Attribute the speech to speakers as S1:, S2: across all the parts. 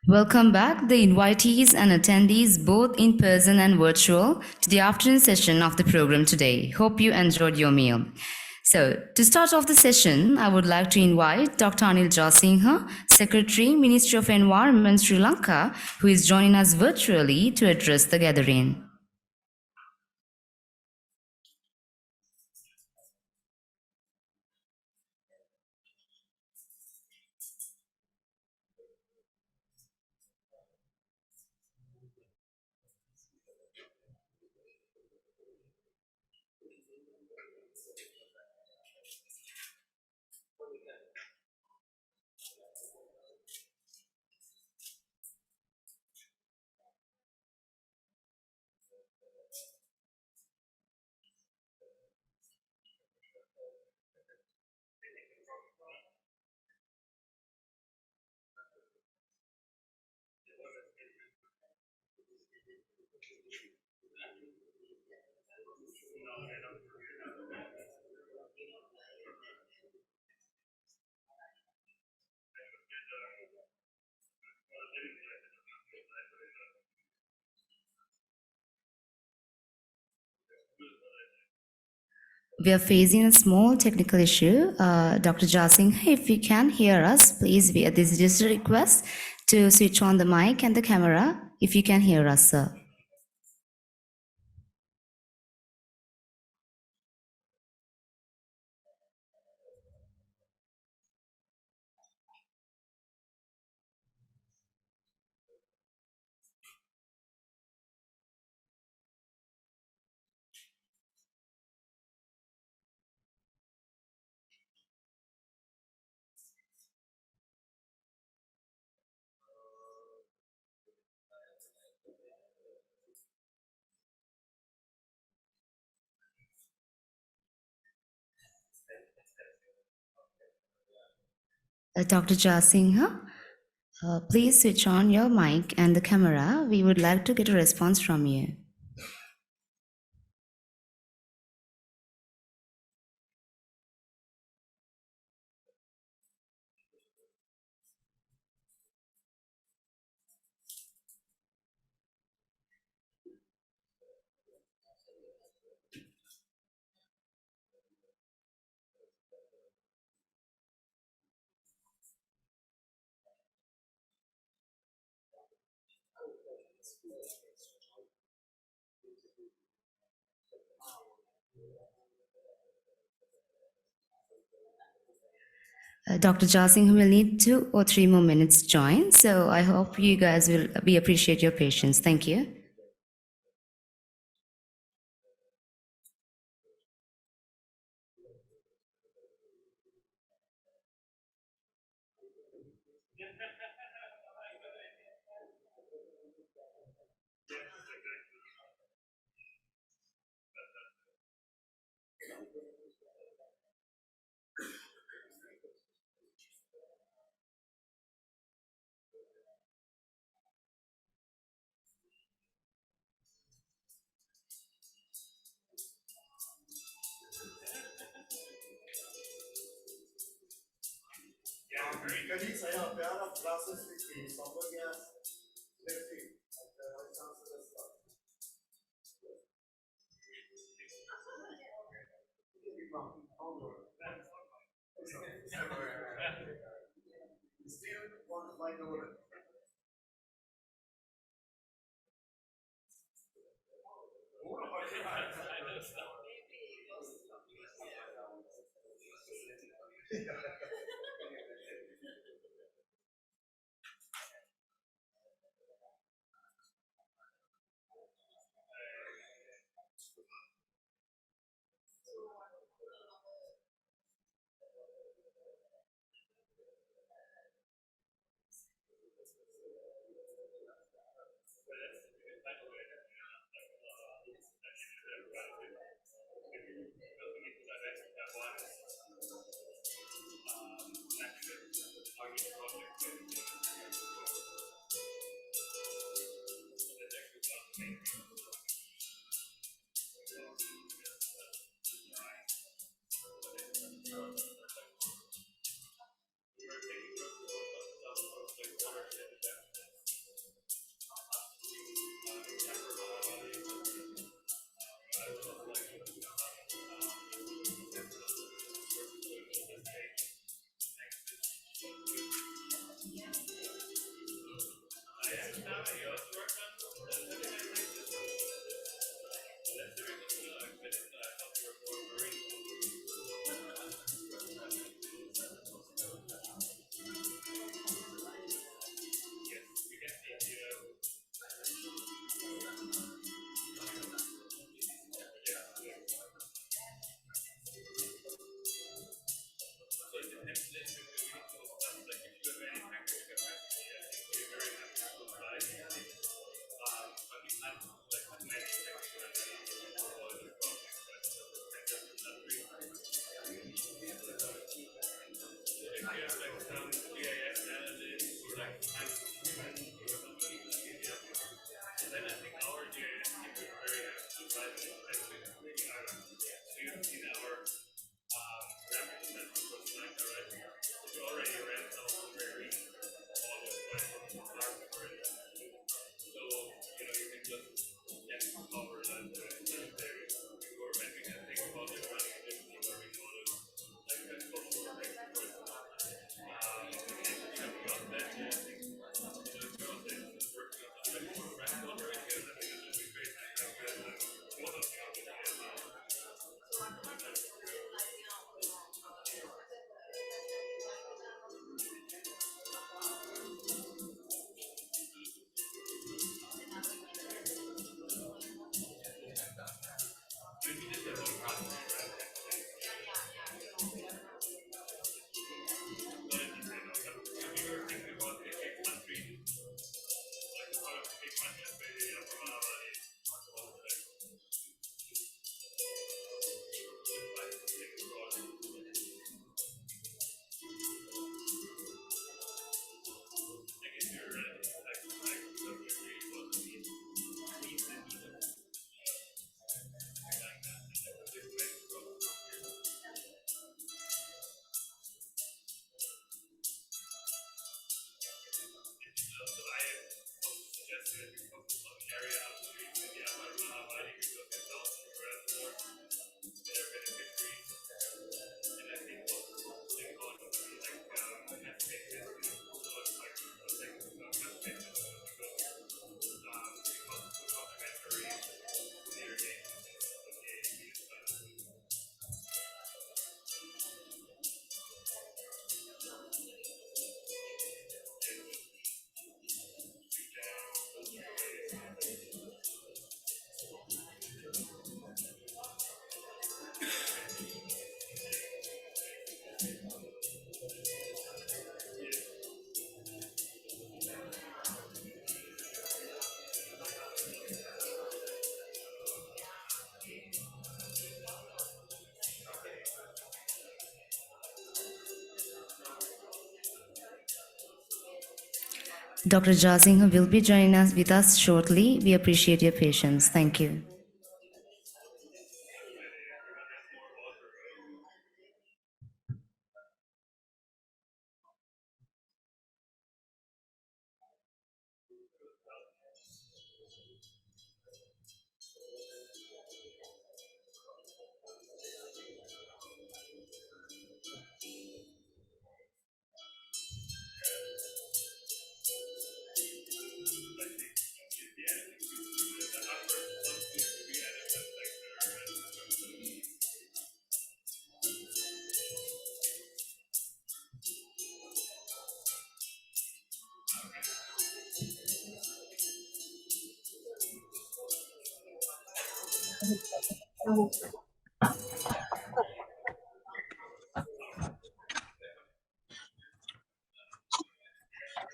S1: Welcome back, the invitees and attendees, both in person and virtual, to the afternoon session of the program today. Hope you enjoyed your meal. So, to start off the session, I would like to invite Dr. Anil Jasingha, Secretary, Ministry of Environment, Sri Lanka, who is joining us virtually to address the gathering. We are facing a small technical issue. Dr. Jasingha, if you can hear us, please, this is just a request to switch on the mic and the camera if you can hear us, sir. Dr. Jasingha, please switch on your mic and the camera. We would like to get a response from you. Dr. Jasingha will need 2 or 3 more minutes to join, so I hope you guys will appreciate your patience. Thank you. Dr. Jasingh will be joining us with us shortly. We appreciate your patience. Thank you.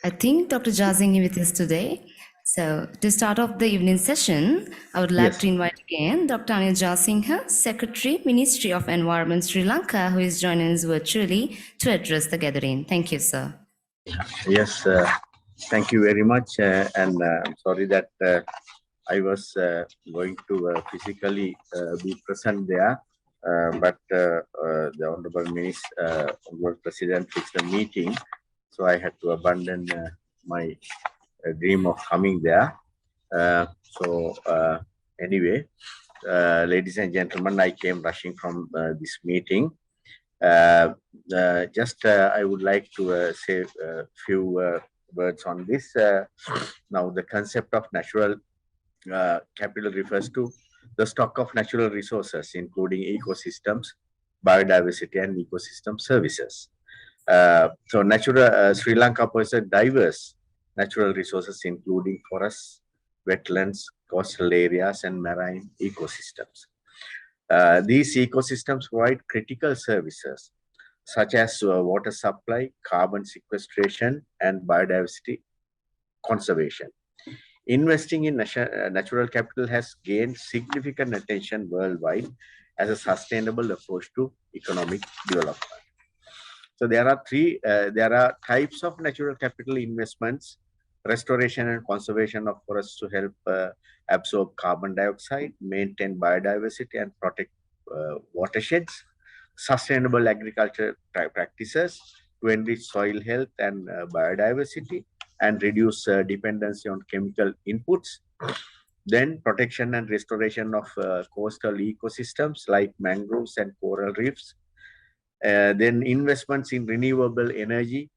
S1: I think Dr. Jasingh with us today. So to start off the evening session, I would like
S2: Yes.
S1: to invite again Dr. Anil Jasingh, Secretary, Ministry of Environment, Sri Lanka, who is joining us virtually to address the gathering. Thank you, sir.
S2: Yes. Thank you very much. And I'm sorry that I was going to physically be present there, but the Honorable Minister, Honorable President fixed the meeting, so I had to abandon my dream of coming there. Anyway, ladies and gentlemen, I came rushing from this meeting. I would like to say a few words on this. Now, the concept of natural capital refers to the stock of natural resources, including ecosystems, biodiversity, and ecosystem services. Sri Lanka possesses diverse natural resources, including forests, wetlands, coastal areas, and marine ecosystems. These ecosystems provide critical services such as water supply, carbon sequestration, and biodiversity conservation. Investing in natural capital has gained significant attention worldwide as a sustainable approach to economic development. So there are types of natural capital investments: restoration and conservation of forests to help absorb carbon dioxide, maintain biodiversity, and protect watersheds; sustainable agriculture practices to enrich soil health and biodiversity and reduce dependency on chemical inputs. Then protection and restoration of coastal ecosystems like mangroves and coral reefs. Then investments in renewable energy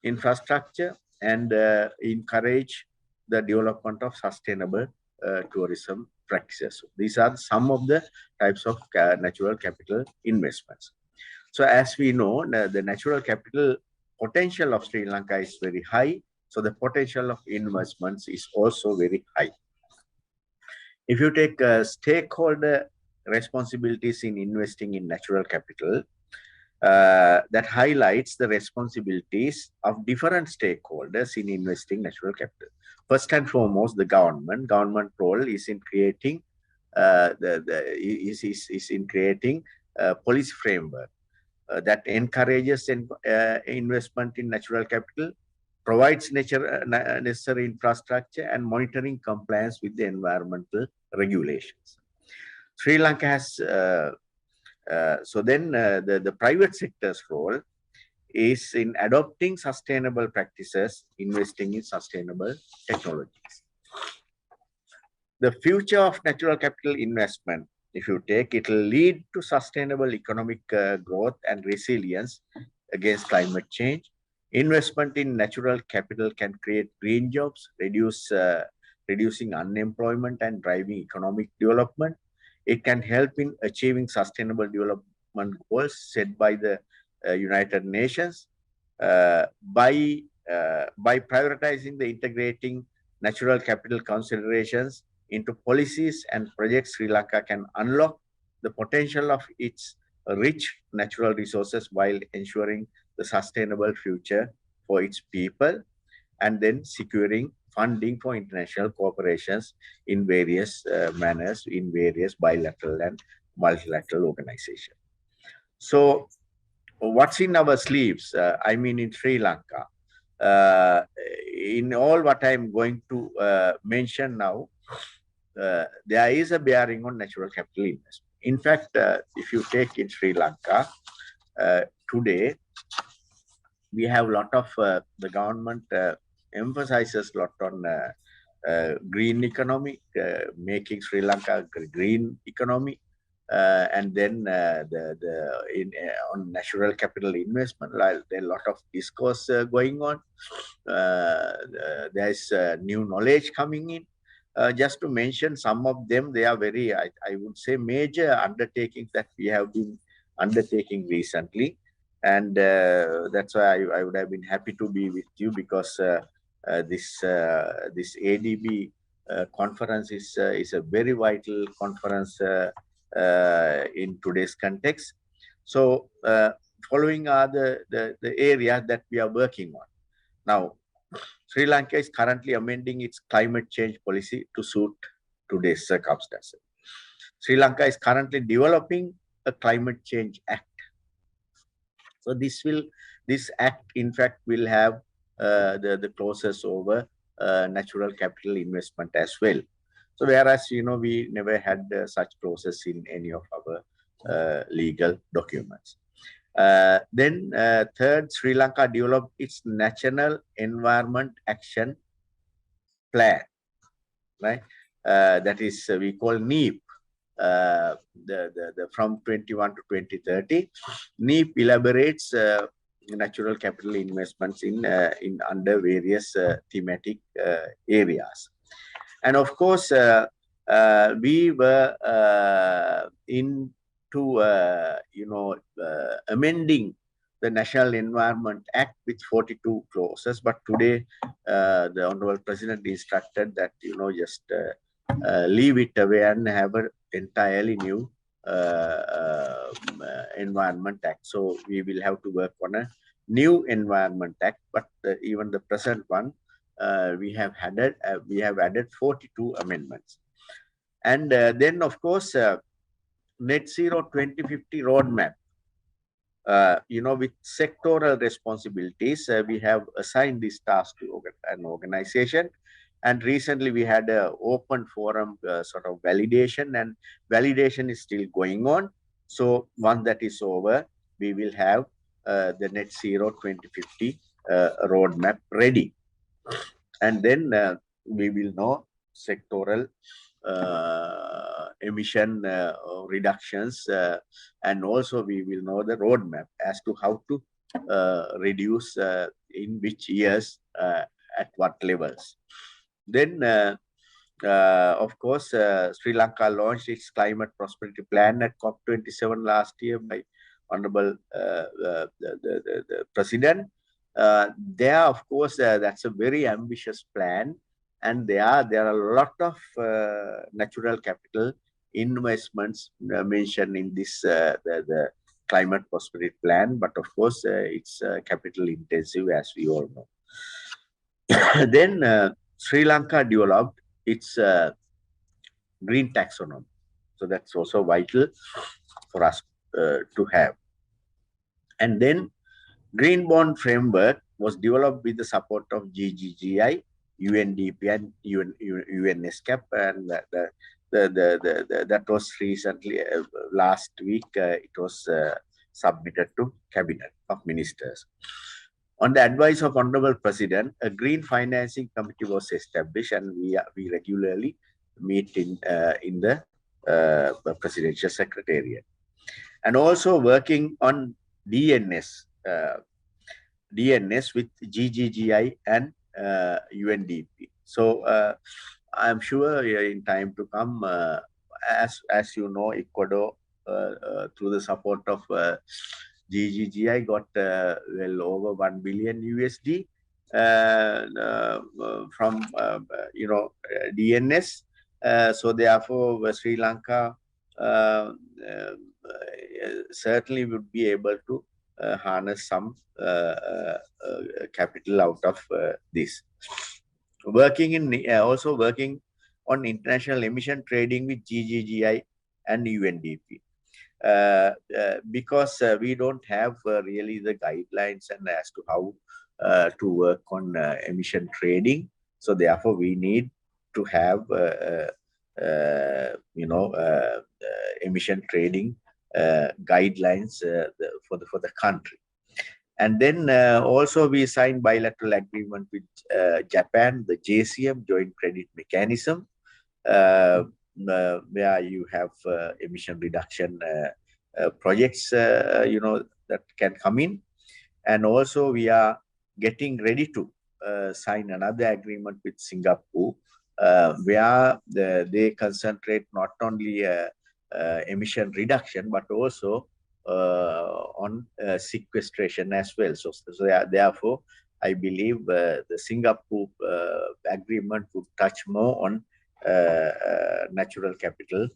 S2: infrastructure and encourage the development of sustainable tourism practices. So these are some of the types of natural capital investments. So as we know, the natural capital potential of Sri Lanka is very high. So the potential of investments is also very high. If you take stakeholder responsibilities in investing in natural capital, that highlights the responsibilities of different stakeholders in investing natural capital. First and foremost, the government. Government role is in creating is in creating a policy framework that encourages investment in natural capital, provides necessary infrastructure, and monitoring compliance with the environmental regulations. Sri Lanka has the private sector's role is in adopting sustainable practices, investing in sustainable technologies. The future of natural capital investment, if you take, it will lead to sustainable economic growth and resilience against climate change. Investment in natural capital can create green jobs, reducing unemployment and driving economic development. It can help in achieving sustainable development goals set by the United Nations by prioritizing the integrating natural capital considerations into policies and projects. Sri Lanka can unlock the potential of its rich natural resources while ensuring the sustainable future for its people, and then securing funding for international cooperations in various manners, in various bilateral and multilateral organizations. So what's in our sleeves? I mean, in Sri Lanka, in all what I'm going to mention now, there is a bearing on natural capital investment. In fact, if you take in Sri Lanka, today, we have a lot of, the government emphasizes a lot on green economy, making Sri Lanka a green economy, and then on natural capital investment, there are a lot of discourse going on. There is new knowledge coming in. Just to mention some of them, they are very, I would say, major undertakings that we have been undertaking recently. And that's why I would have been happy to be with you, because this ADB conference is a very vital conference in today's context. So following are the areas that we are working on. Now, Sri Lanka is currently amending its climate change policy to suit today's circumstances. Sri Lanka is currently developing a climate change act. So this act, in fact, will have the clauses over natural capital investment as well. So whereas, we never had such clauses in any of our legal documents. Then third, Sri Lanka developed its National Environment Action Plan, right? That is, we call NEP. From 21 to 2030, NEP elaborates natural capital investments in under various thematic areas. And of course, we were into amending the National Environment Act with 42 clauses, but today the Honorable President instructed that just leave it away and have an entirely new Environment Act. So we will have to work on a new Environment Act, but even the present one, we have added 42 amendments. And then, of course, Net Zero 2050 roadmap with sectoral responsibilities, we have assigned this task to an organization. And recently we had an open forum sort of validation, and validation is still going on. So once that is over, we will have the net zero 2050 roadmap ready. And then we will know sectoral emission reductions, and also we will know the roadmap as to how to reduce in which years, at what levels. Then of course, Sri Lanka launched its climate prosperity plan at COP27 last year by Honorable the President. There, of course, that's a very ambitious plan, and there are a lot of natural capital investments mentioned in this the climate prosperity plan. But of course, it's capital intensive, as we all know. Then Sri Lanka developed its green taxonomy. So that's also vital for us to have. And then Green Bond Framework was developed with the support of GGGI, UNDP, and UNSCAP, and that was recently, last week, it was submitted to Cabinet of Ministers. On the advice of Honorable President, a Green Financing Committee was established, and we regularly meet in the Presidential Secretariat. And also working on DNS with GGGI and UNDP. So I'm sure in time to come, as you know, Ecuador, through the support of GGGI, got well over 1 billion USD from DNS. So therefore, Sri Lanka certainly would be able to harness some capital out of this. Also working on international emission trading with GGGI and UNDP. Because we don't have really the guidelines and as to how to work on emission trading. So therefore, we need to have emission trading guidelines for the country. And then also we signed bilateral agreement with Japan, the JCM, Joint Credit Mechanism, where you have emission reduction projects, that can come in. And also we are getting ready to sign another agreement with Singapore, where they concentrate not only emission reduction, but also on sequestration as well. So therefore, I believe the Singapore agreement would touch more on natural capital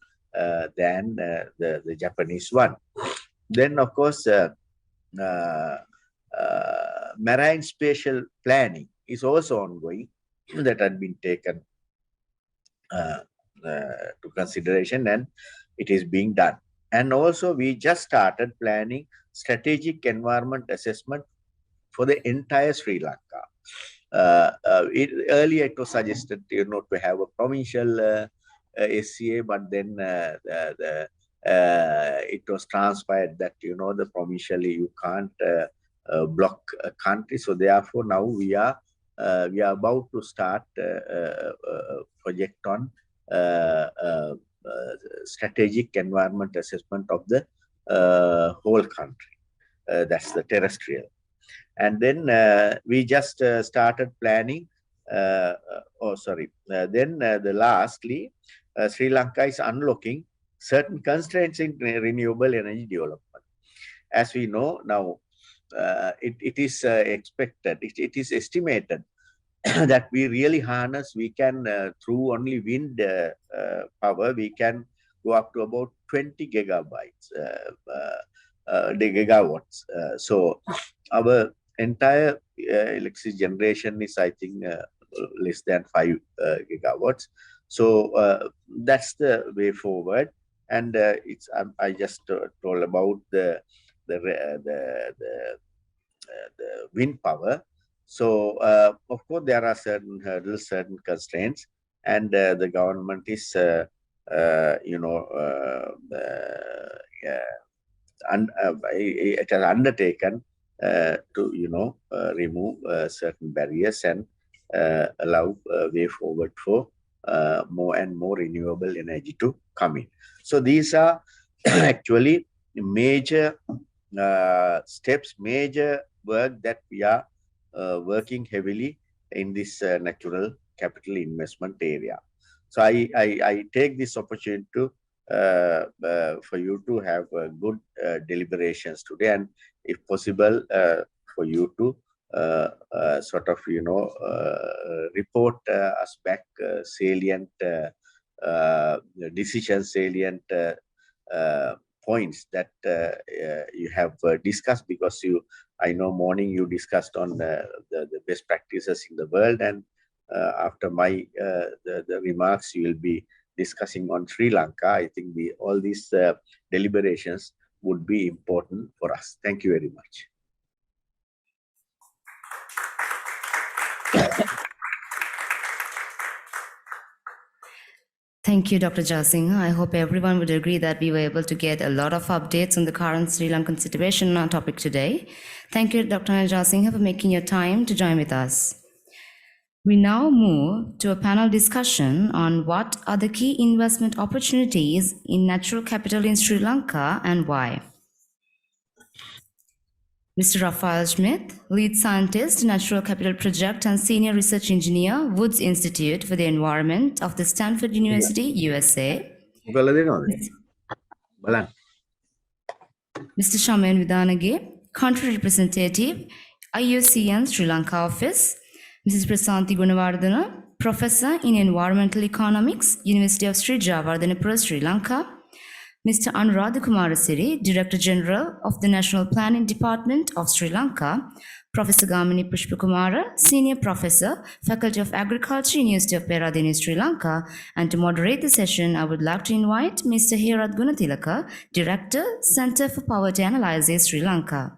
S2: than the Japanese one. Then, of course, marine spatial planning is also ongoing, that had been taken to consideration, and it is being done. And also, we just started planning strategic environment assessment for the entire Sri Lanka. Earlier, it was suggested, to have a provincial SCA, but then it was transpired that, the provincially you can't block a country. So therefore, now we are about to start a project on strategic environment assessment of the whole country. That's the terrestrial. And then we just started planning. Lastly, Sri Lanka is unlocking certain constraints in renewable energy development. As we know now, it is expected, it is estimated that we really harness, we can, through only wind power, we can go up to about 20 gigawatts. So our entire electricity generation is, I think, less than 5 gigawatts. So that's the way forward. And I just told about the the wind power. So, of course, there are certain hurdles, certain constraints, and the government is, it has undertaken to, remove certain barriers and allow way forward for more and more renewable energy to come in. So these are actually major steps, major work that we are working heavily in this natural capital investment area. So I take this opportunity to for you to have good deliberations today, and if possible, for you to sort of, report us back salient decisions, salient points that you have discussed, because I know morning you discussed on the best practices in the world, and after my the remarks you will be discussing on Sri Lanka. I think all these deliberations would be important for us. Thank you very much.
S1: Thank you, Dr. Jasinghe. I hope everyone would agree that we were able to get a lot of updates on the current Sri Lankan situation on our topic today. Thank you, Dr. Jasinghe, for making your time to join with us. We now move to a panel discussion on what are the key investment opportunities in natural capital in Sri Lanka and why. Mr. Raphael Smith, Lead Scientist, Natural Capital Project and Senior Research Engineer, Woods Institute for the Environment of the Stanford University, USA. Mr. Shaman Vidanage, Country Representative, IUCN Sri Lanka Office. Mrs. Prasanthi Gunawardana, Professor in Environmental Economics, University of Sri Jayawardenepura, Sri Lanka. Mr. Anuradha Kumarasiri, Director General of the National Planning Department of Sri Lanka, Professor Gamini Pushpakumara, Senior Professor, Faculty of Agriculture, University of Peradeniya, Sri Lanka, and to moderate the session, I would like to invite Mr. Herath Gunathilaka, Director, Center for Poverty Analysis, Sri Lanka.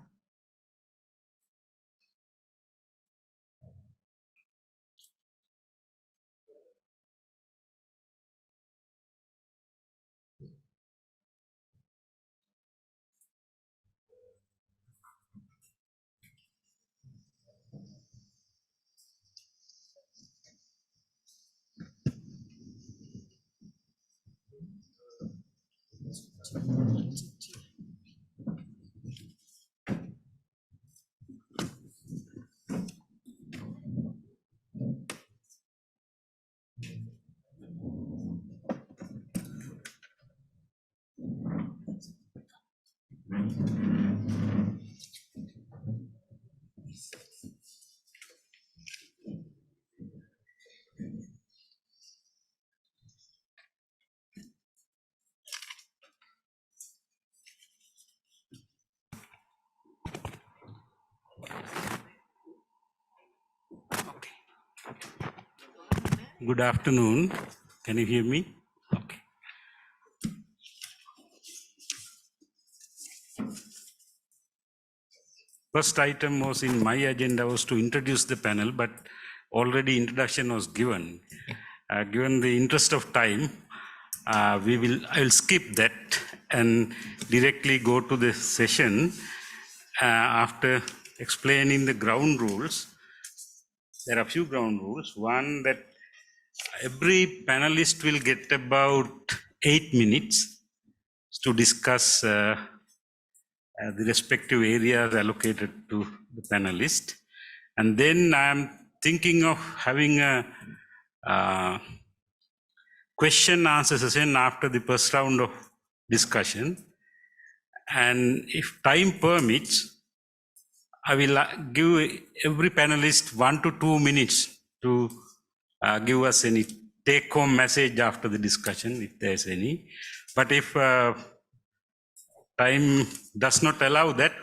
S3: Good afternoon. Can you hear me? Okay. First item was in my agenda was to introduce the panel, but already introduction was given. Given the interest of time, I will skip that and directly go to the session. After explaining the ground rules, there are a few ground rules. One, that every panelist will get about 8 minutes to discuss the respective areas allocated to the panelist. And then I'm thinking of having a question answer session after the first round of discussion. And if time permits, I will give every panelist 1 to 2 minutes to give us any take-home message after the discussion, if there's any. But if time does not allow that,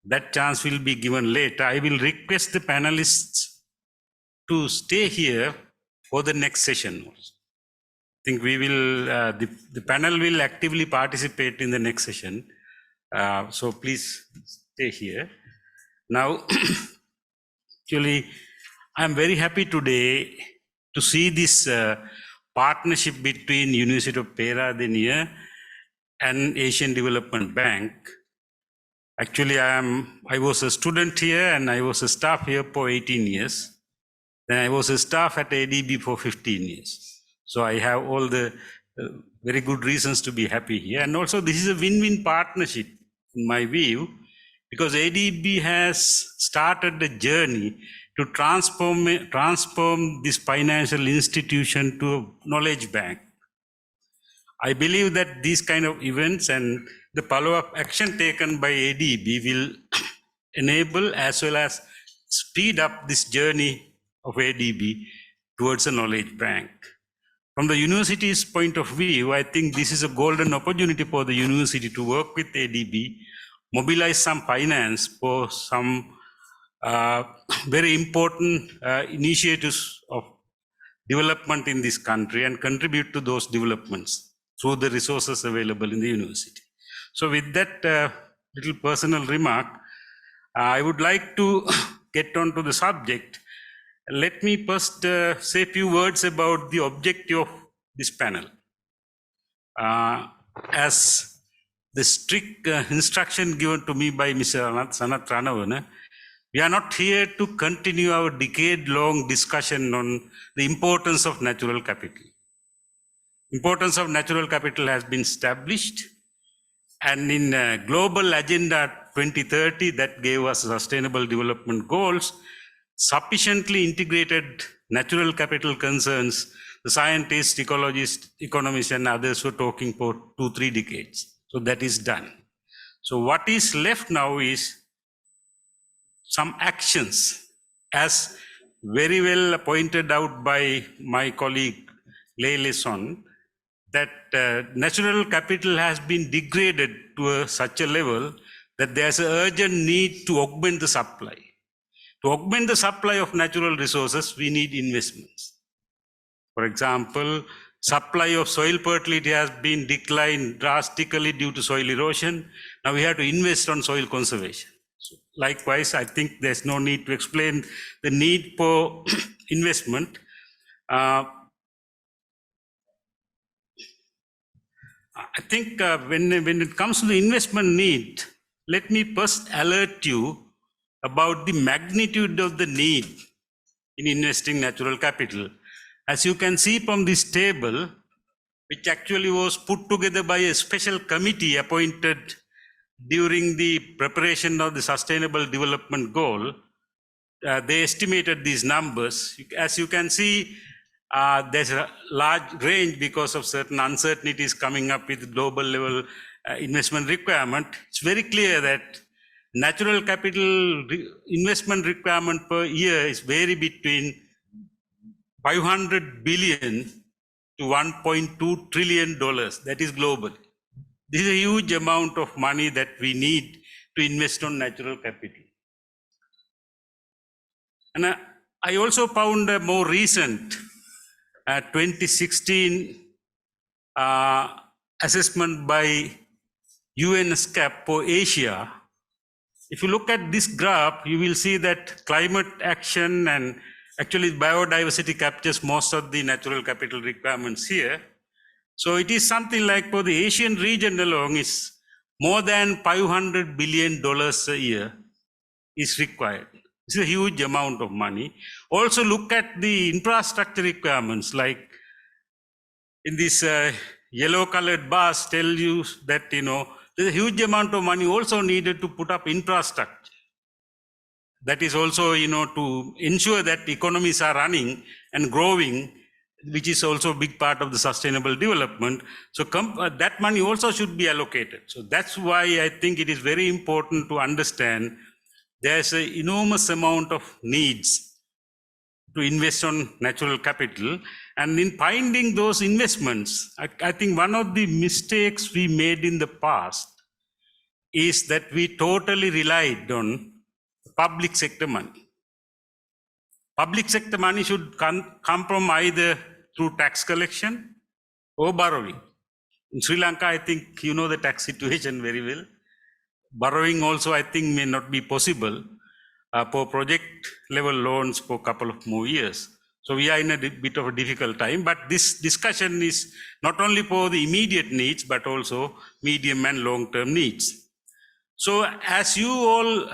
S3: that chance will be given later. I will request the panelists to stay here for the next session. I think we will, the panel will actively participate in the next session. So please stay here. Now, actually, I'm very happy today to see this partnership between University of Peradeniya and Asian Development Bank. Actually, I was a student here and I was a staff here for 18 years. Then I was a staff at ADB for 15 years. So I have all the very good reasons to be happy here. And also this is a win-win partnership in my view, because ADB has started a journey to transform this financial institution to a knowledge bank. I believe that these kind of events and the follow-up action taken by ADB will enable as well as speed up this journey of ADB towards a knowledge bank. From the university's point of view, I think this is a golden opportunity for the university to work with ADB, mobilize some finance for some very important initiatives of development in this country and contribute to those developments through the resources available in the university. So with that little personal remark, I would like to get on to the subject. Let me first say a few words about the objective of this panel. As the strict instruction given to me by Mr. Sanath Ranavana, we are not here to continue our decade-long discussion on the importance of natural capital. Importance of natural capital has been established, and in Global Agenda 2030 that gave us sustainable development goals, sufficiently integrated natural capital concerns, the scientists, ecologists, economists, and others were talking for 2-3 decades. So that is done. So what is left now is some actions, as very well pointed out by my colleague Leile Son, that natural capital has been degraded to such a level that there's an urgent need to augment the supply. To augment the supply of natural resources, we need investments. For example, supply of soil fertility has been declined drastically due to soil erosion. Now we have to invest on soil conservation. So likewise, I think there's no need to explain the need for investment. I think when it comes to the investment need, let me first alert you about the magnitude of the need in investing natural capital. As you can see from this table, which actually was put together by a special committee appointed during the preparation of the Sustainable Development Goal, they estimated these numbers. As you can see, there's a large range because of certain uncertainties coming up with global level investment requirement. It's very clear that natural capital investment requirement per year is vary between 500 billion to 1.2 trillion dollars. That is global. This is a huge amount of money that we need to invest on natural capital. And I also found a more recent 2016 assessment by UN SKOP for Asia. If you look at this graph, you will see that climate action and actually biodiversity captures most of the natural capital requirements here. So it is something like for the Asian region alone is more than $500 billion a year is required. This is a huge amount of money. Also look at the infrastructure requirements, like in this yellow colored bars tell you that, there's a huge amount of money also needed to put up infrastructure. That is also, to ensure that economies are running and growing, which is also a big part of the sustainable development. So that money also should be allocated. So that's why I think it is very important to understand there's an enormous amount of needs to invest on natural capital. And in finding those investments, I think one of the mistakes we made in the past is that we totally relied on public sector money. Public sector money should come from either through tax collection or borrowing. In Sri Lanka, I think you know the tax situation very well. borrowing also, I think, may not be possible for project level loans for a couple of more years. So we are in a bit of a difficult time, but this discussion is not only for the immediate needs, but also medium and long-term needs. So as you all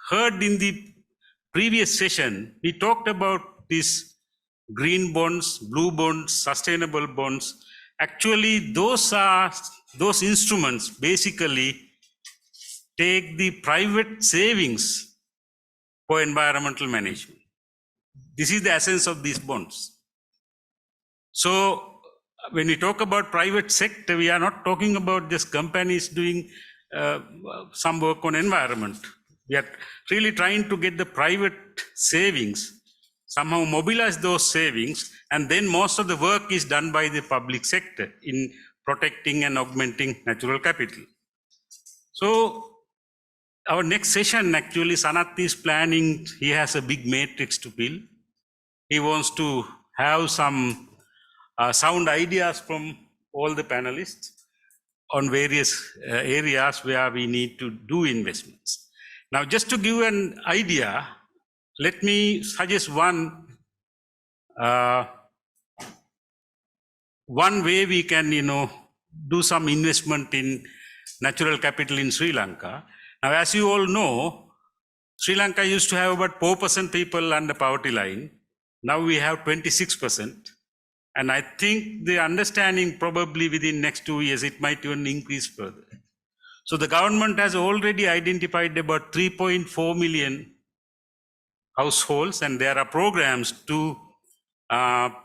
S3: heard in the previous session, we talked about these green bonds, blue bonds, sustainable bonds. Actually, those instruments basically take the private savings for environmental management. This is the essence of these bonds. So when we talk about private sector, we are not talking about just companies doing some work on environment. We are really trying to get the private savings, somehow mobilize those savings, and then most of the work is done by the public sector in protecting and augmenting natural capital. So our next session, actually, Sanath is planning, he has a big matrix to fill. He wants to have some sound ideas from all the panelists on various areas where we need to do investments. Now, just to give an idea, let me suggest one way we can, do some investment in natural capital in Sri Lanka. Now, as you all know, Sri Lanka used to have about 4% people under poverty line. Now we have 26%. And I think the understanding probably within next 2 years, it might even increase further. So the government has already identified about 3.4 million households, and there are programs to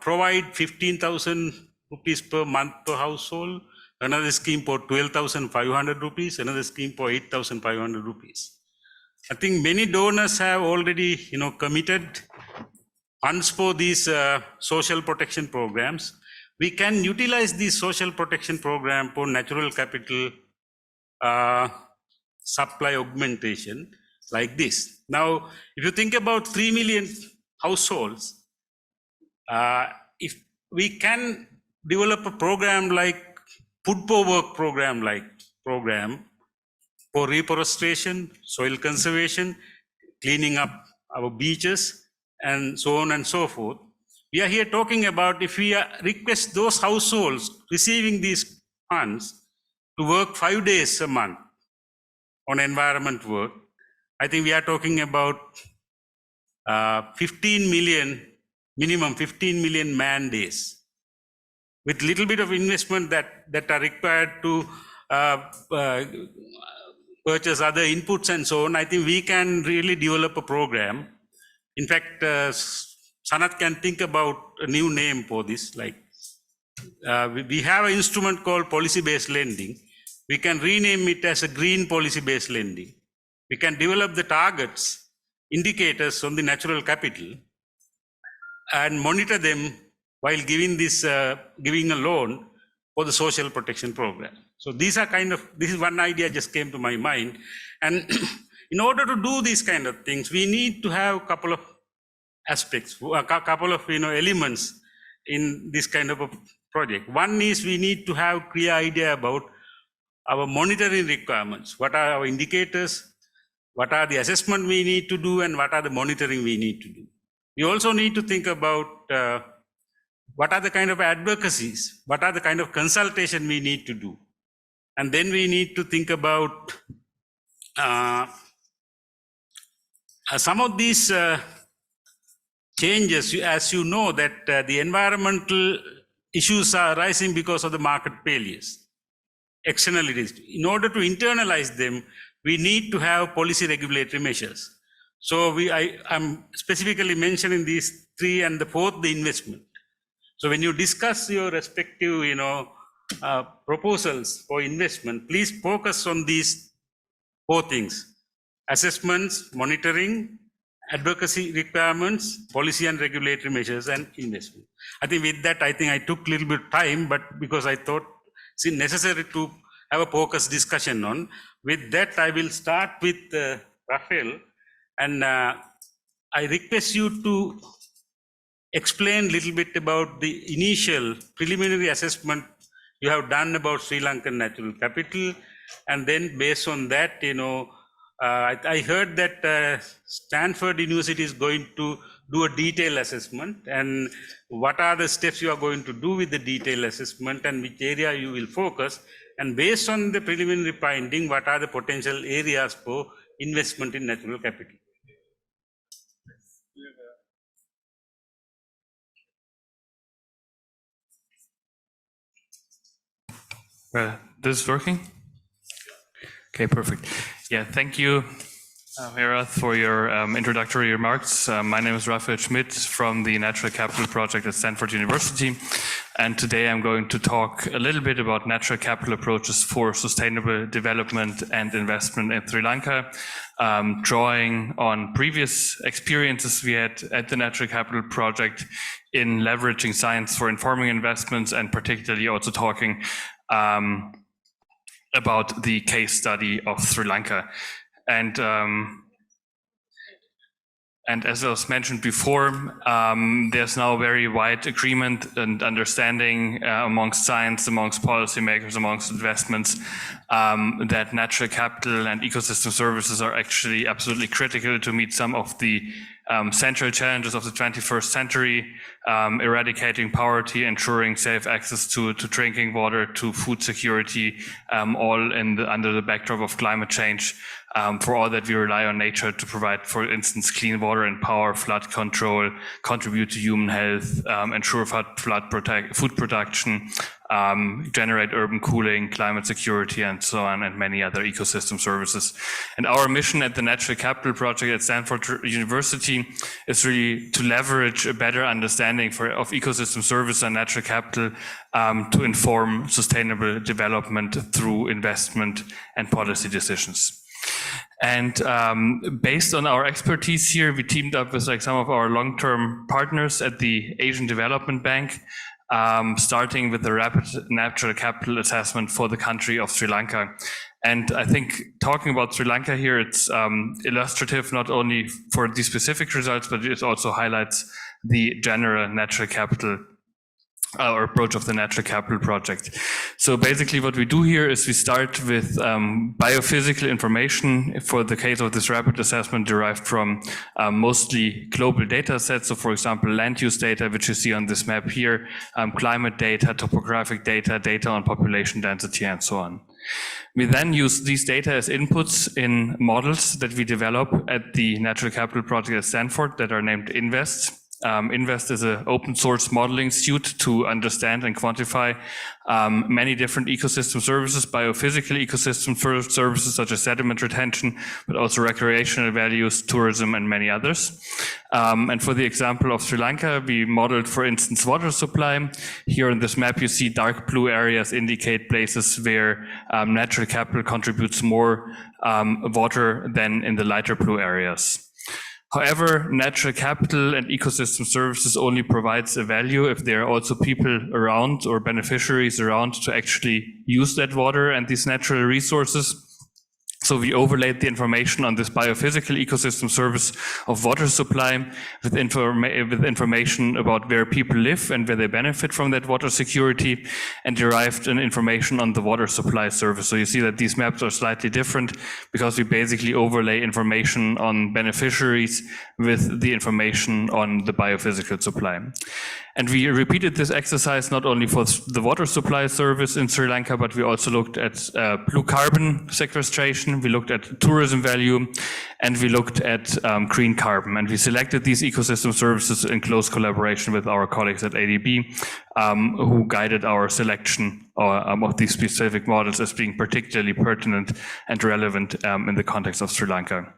S3: provide 15,000 rupees per month per household, another scheme for 12,500 rupees, another scheme for 8,500 rupees. I think many donors have already, committed funds for these social protection programs. We can utilize this social protection program for natural capital supply augmentation like this. Now, if you think about 3 million households, if we can develop a program like food for work program for reforestation, soil conservation, cleaning up our beaches, and so on and so forth. We are here talking about if we request those households receiving these funds to work 5 days a month on environment work, I think we are talking about 15 million, minimum 15 million man days. With little bit of investment that are required to purchase other inputs and so on, I think we can really develop a program. In fact, Sanath can think about a new name for this. Like we have an instrument called policy-based lending. We can rename it as a green policy-based lending. We can develop the targets, indicators on the natural capital, and monitor them while giving a loan for the social protection program. So this is one idea just came to my mind. And in order to do these kind of things, we need to have a couple of aspects, a couple of elements in this kind of a project. One is we need to have clear idea about our monitoring requirements. What are our indicators? What are the assessment we need to do, and what are the monitoring we need to do? We also need to think about what are the kind of advocacies, what are the kind of consultation we need to do. And then we need to think about some of these changes. As you know, that the environmental issues are rising because of the market failures, externalities. In order to internalize them, we need to have policy regulatory measures. So I'm specifically mentioning these three, and the fourth, the investment. So when you discuss your respective, proposals for investment, please focus on these four things: assessments, monitoring, advocacy requirements, policy and regulatory measures, and investment. I think with that, I took a little bit of time, but because I thought it's necessary to have a focused discussion on. With that, I will start with Rafael, and I request you to explain a little bit about the initial preliminary assessment you have done about Sri Lankan natural capital, And then based on that, I heard that Stanford University is going to do a detailed assessment, and what are the steps you are going to do with the detailed assessment and which area you will focus, and based on the preliminary finding, what are the potential areas for investment in natural capital.
S4: This is working? Okay, perfect. Yeah, thank you, Herath, for your introductory remarks. My name is Raphael Schmidt from the Natural Capital Project at Stanford University. And today I'm going to talk a little bit about natural capital approaches for sustainable development and investment in Sri Lanka, drawing on previous experiences we had at the Natural Capital Project in leveraging science for informing investments, and particularly also talking about the case study of Sri Lanka. And as was mentioned before, there's now very wide agreement and understanding amongst science, amongst policymakers, amongst investments, that natural capital and ecosystem services are actually absolutely critical to meet some of the central challenges of the 21st century, eradicating poverty, ensuring safe access to drinking water, to food security, all under the backdrop of climate change. For all that, we rely on nature to provide, for instance, clean water and power, flood control, contribute to human health, ensure food production, generate urban cooling, climate security, and so on, and many other ecosystem services. And our mission at the Natural Capital Project at Stanford University is really to leverage a better understanding of ecosystem service and natural capital to inform sustainable development through investment and policy decisions. And based on our expertise here, we teamed up with some of our long-term partners at the Asian Development Bank, starting with the rapid natural capital assessment for the country of Sri Lanka. And I think talking about Sri Lanka here, it's illustrative not only for these specific results, but it also highlights the general natural capital our approach of the Natural Capital Project. So basically what we do here is we start with biophysical information for the case of this rapid assessment derived from mostly global data sets. So for example, land use data, which you see on this map here, climate data, topographic data, data on population density, and so on. We then use these data as inputs in models that we develop at the Natural Capital Project at Stanford that are named INVEST. INVEST is an open source modeling suite to understand and quantify many different ecosystem services, biophysical ecosystem services such as sediment retention, but also recreational values, tourism, and many others. And for the example of Sri Lanka, we modeled, for instance, water supply. Here on this map, you see dark blue areas indicate places where natural capital contributes more water than in the lighter blue areas. However, natural capital and ecosystem services only provides a value if there are also people around or beneficiaries around to actually use that water and these natural resources. So we overlaid the information on this biophysical ecosystem service of water supply with information about where people live and where they benefit from that water security, and derived an information on the water supply service. So you see that these maps are slightly different because we basically overlay information on beneficiaries with the information on the biophysical supply. And we repeated this exercise not only for the water supply service in Sri Lanka, but we also looked at blue carbon sequestration, we looked at tourism value, and we looked at green carbon. And we selected these ecosystem services in close collaboration with our colleagues at ADB, who guided our selection of these specific models as being particularly pertinent and relevant in the context of Sri Lanka.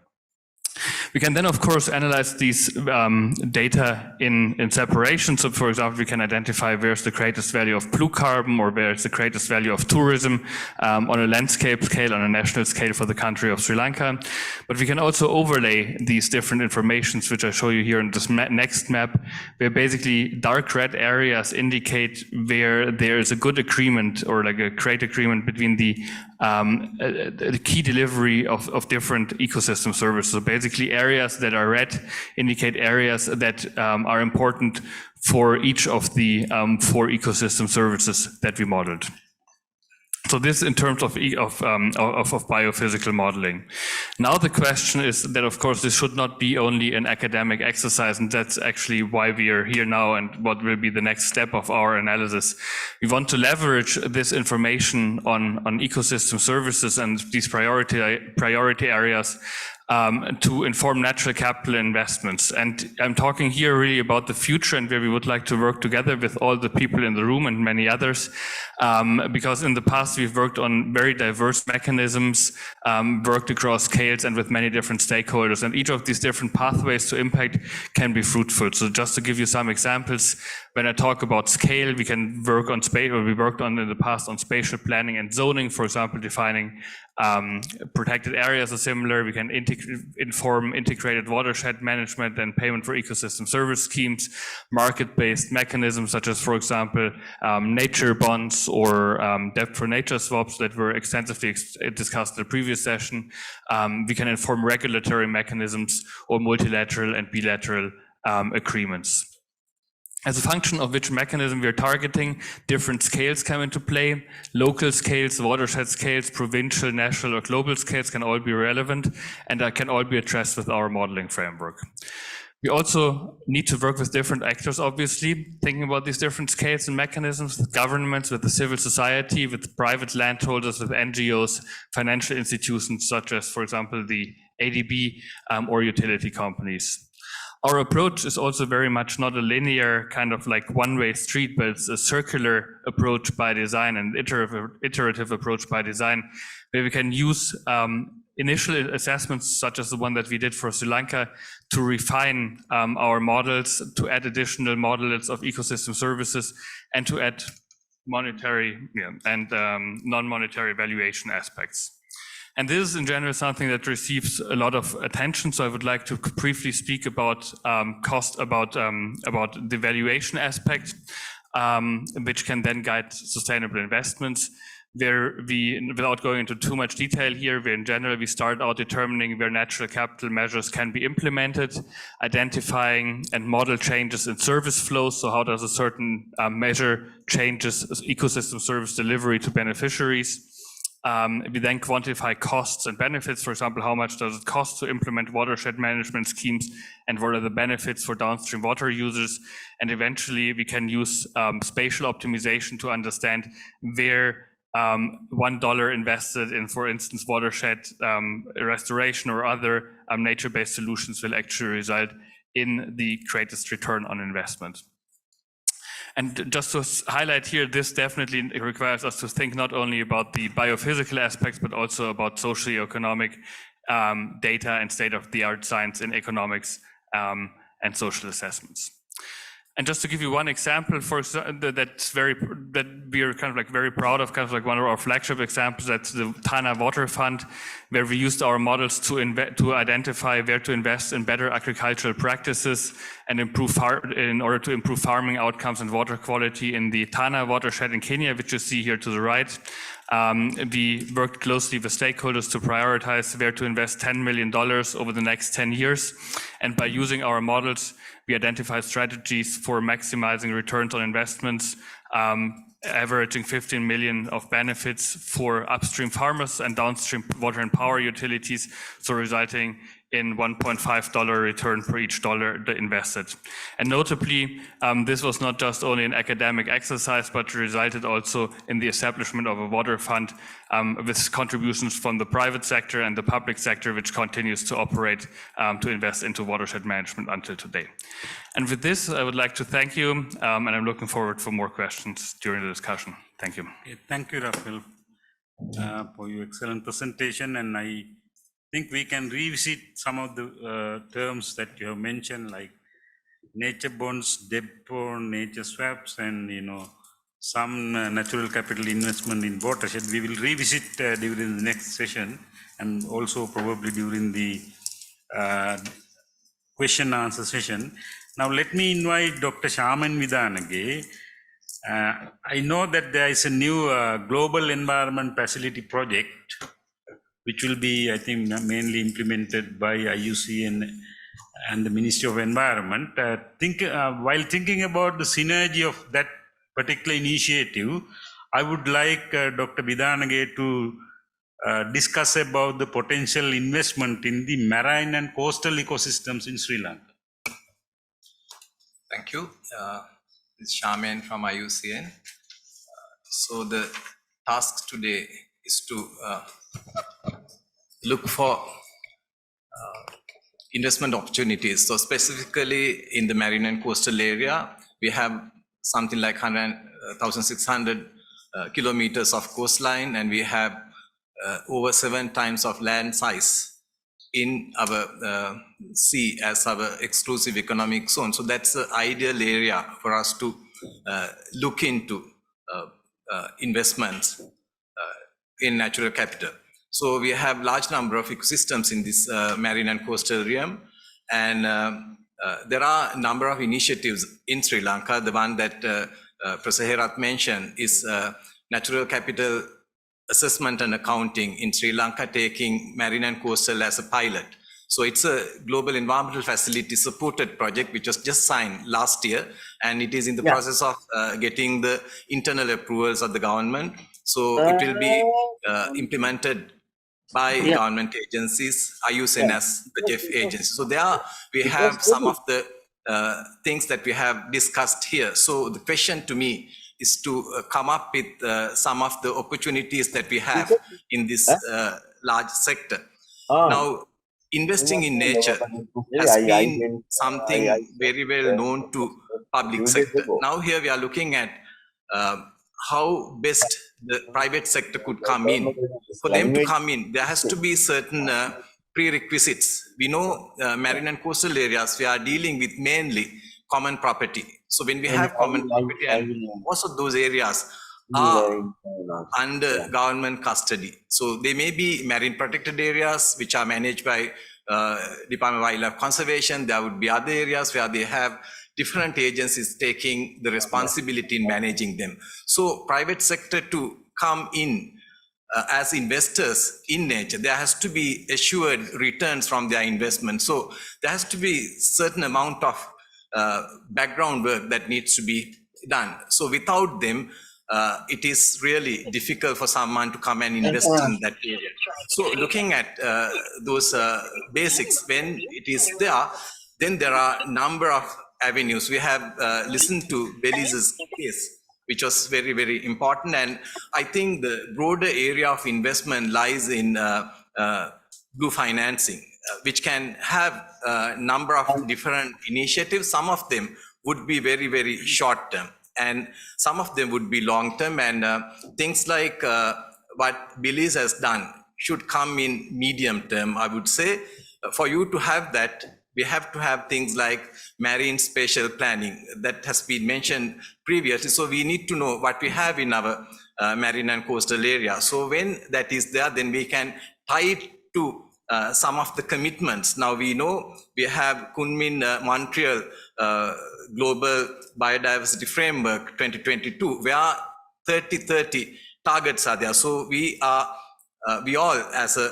S4: We can then, of course, analyze these data in separation. So, for example, we can identify where's the greatest value of blue carbon or where's the greatest value of tourism on a landscape scale, on a national scale for the country of Sri Lanka. But we can also overlay these different informations, which I show you here in this next map, where basically dark red areas indicate where there is a good agreement or like a great agreement between the key delivery of different ecosystem services. So basically areas that are red indicate areas that are important for each of the 4 ecosystem services that we modeled. So this in terms of biophysical modeling. Now the question is that, of course, this should not be only an academic exercise, and that's actually why we are here now and what will be the next step of our analysis. We want to leverage this information on ecosystem services and these priority areas to inform natural capital investments. And I'm talking here really about the future and where we would like to work together with all the people in the room and many others, because in the past we've worked on very diverse mechanisms, worked across scales and with many different stakeholders, and each of these different pathways to impact can be fruitful. So just to give you some examples, when I talk about scale, we can work on space, or we worked on in the past on spatial planning and zoning, for example, defining protected areas are similar. We can inform integrated watershed management and payment for ecosystem service schemes, market-based mechanisms such as, for example, nature bonds or debt for nature swaps that were extensively discussed in the previous session. We can inform regulatory mechanisms or multilateral and bilateral agreements. As a function of which mechanism we are targeting, different scales come into play. Local scales, watershed scales, provincial, national, or global scales can all be relevant and can all be addressed with our modeling framework. We also need to work with different actors, obviously, thinking about these different scales and mechanisms, with governments, with the civil society, with private landholders, with NGOs, financial institutions such as, for example, the ADB or utility companies. Our approach is also very much not a linear kind of like one-way street, but it's a circular approach by design and iterative approach by design, where we can use initial assessments such as the one that we did for Sri Lanka to refine our models, to add additional models of ecosystem services, and to add monetary and non-monetary valuation aspects. And this is in general something that receives a lot of attention. So I would like to briefly speak about about the valuation aspect, which can then guide sustainable investments. Where we, without going into too much detail here, where in general we start out determining where natural capital measures can be implemented, identifying and model changes in service flows. So how does a certain measure changes ecosystem service delivery to beneficiaries? We then quantify costs and benefits. For example, how much does it cost to implement watershed management schemes, and what are the benefits for downstream water users? And eventually we can use spatial optimization to understand where $1 invested in, for instance, watershed restoration or other nature-based solutions will actually result in the greatest return on investment. And just to highlight here, this definitely requires us to think not only about the biophysical aspects, but also about socioeconomic data and state-of-the-art science in economics and social assessments. And just to give you one example that we are kind of like very proud of, kind of like one of our flagship examples, that's the Tana Water Fund, where we used our models to identify where to invest in better agricultural practices and in order to improve farming outcomes and water quality in the Tana watershed in Kenya, which you see here to the right. We worked closely with stakeholders to prioritize where to invest $10 million over the next 10 years. And by using our models, we identified strategies for maximizing returns on investments, averaging 15 million of benefits for upstream farmers and downstream water and power utilities, so resulting in $1.5 return per each dollar invested. And notably, this was not just only an academic exercise, but resulted also in the establishment of a water fund with contributions from the private sector and the public sector, which continues to operate to invest into watershed management until today. And with this, I would like to thank you, and I'm looking forward for more questions during the discussion. Thank you.
S3: Okay, thank you, Raphael, for your excellent presentation. And I think we can revisit some of the terms that you have mentioned, like nature bonds, debt for nature swaps, and some natural capital investment in watershed. We will revisit during the next session, and also probably during the question and answer session. Now let me invite Dr. Shaman Vidanage. I know that there is a new global environment facility project, which will be, I think, mainly implemented by IUC and the Ministry of Environment. While thinking about the synergy of that particular initiative, I would like Dr. Bidanage to discuss about the potential investment in the marine and coastal ecosystems in Sri Lanka.
S5: Thank you. This is Shaman from IUCN. So the task today is to look for investment opportunities. So specifically in the marine and coastal area, we have something like 1,600 kilometers of coastline, and we have over 7 times of land size in our sea as our exclusive economic zone. So that's the ideal area for us to look into investments in natural capital. So we have large number of ecosystems in this marine and coastal realm, and there are a number of initiatives in Sri Lanka. The one that Professor Herath mentioned is natural capital assessment and accounting in Sri Lanka, taking marine and coastal as a pilot. So it's a global environmental facility supported project which was just signed last year, and it is in the process of getting the internal approvals of the government. So it will be implemented by government agencies, IUCN as the JEF agency. So there we have some of the things that we have discussed here. So the question to me is to come up with some of the opportunities that we have in this large sector. Now, investing in nature has been something very well known to public sector. Now here we are looking at how best the private sector could come in. For them to come in, there has to be certain prerequisites. We know marine and coastal areas, we are dealing with mainly common property. So when we have common property, and most of those areas are under government custody. So they may be marine protected areas which are managed by Department of Wildlife Conservation. There would be other areas where they have different agencies taking the responsibility in managing them. So private sector to come in as investors in nature, there has to be assured returns from their investment. So there has to be certain amount of background work that needs to be done. So without them, it is really difficult for someone to come and invest in that area. So looking at those basics, when it is there, then there are a number of avenues. We have listened to Belize's case, which was very, very important. And I think the broader area of investment lies in blue financing, which can have a number of different initiatives. Some of them would be very, very short term, and some of them would be long term. And things like what Belize has done should come in medium term, I would say. For you to have that, we have to have things like marine spatial planning that has been mentioned previously. So we need to know what we have in our marine and coastal area. So when that is there, then we can tie it to some of the commitments. Now we know we have Kunmin Montreal Global Biodiversity Framework 2022, where 30-30 targets are there. So we all as a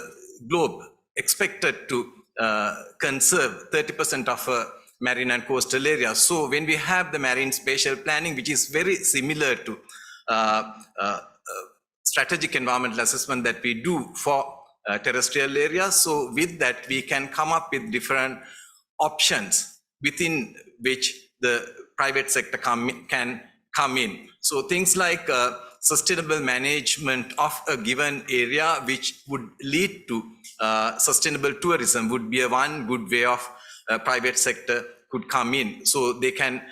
S5: globe expected to conserve 30% of marine and coastal areas. So when we have the marine spatial planning, which is very similar to strategic environmental assessment that we do for terrestrial areas, so with that we can come up with different options within which the private sector can come in. So things like sustainable management of a given area, which would lead to sustainable tourism, would be one good way of private sector could come in. So they can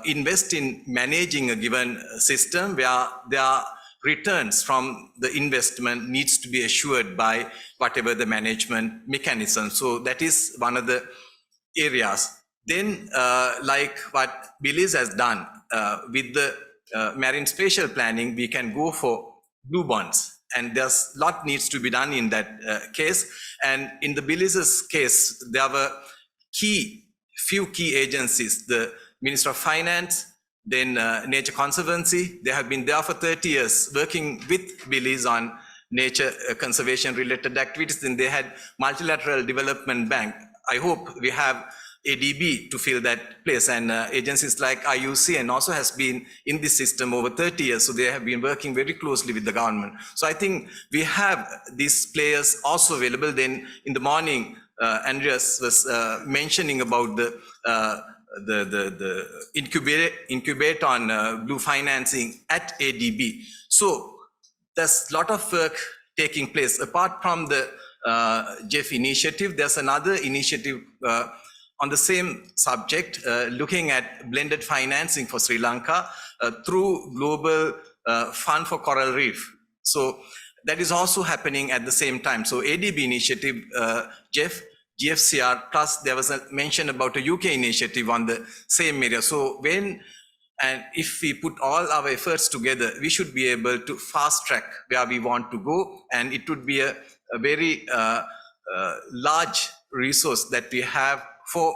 S5: invest in managing a given system where there are returns from the investment needs to be assured by whatever the management mechanism. So that is one of the areas. Then like what Belize has done with the marine spatial planning, we can go for blue bonds. And there's a lot needs to be done in that case. And in the Belize's case, there were few key agencies, the Minister of Finance, then Nature Conservancy. They have been there for 30 years working with Belize on nature conservation related activities. Then they had Multilateral Development Bank I hope we have ADB to fill that place, and agencies like IUCN also has been in this system over 30 years, so they have been working very closely with the government. So I think we have these players also available. Then in the morning, Andreas was mentioning about the incubator on blue financing at ADB. So there's a lot of work taking place. Apart from the Jeff initiative, there's another initiative on the same subject, looking at blended financing for Sri Lanka through Global Fund for Coral Reef. So that is also happening at the same time. So ADB initiative, Jeff, GFCR, plus there was a mention about a UK initiative on the same area. So if we put all our efforts together, we should be able to fast track where we want to go. And it would be a very large resource that we have for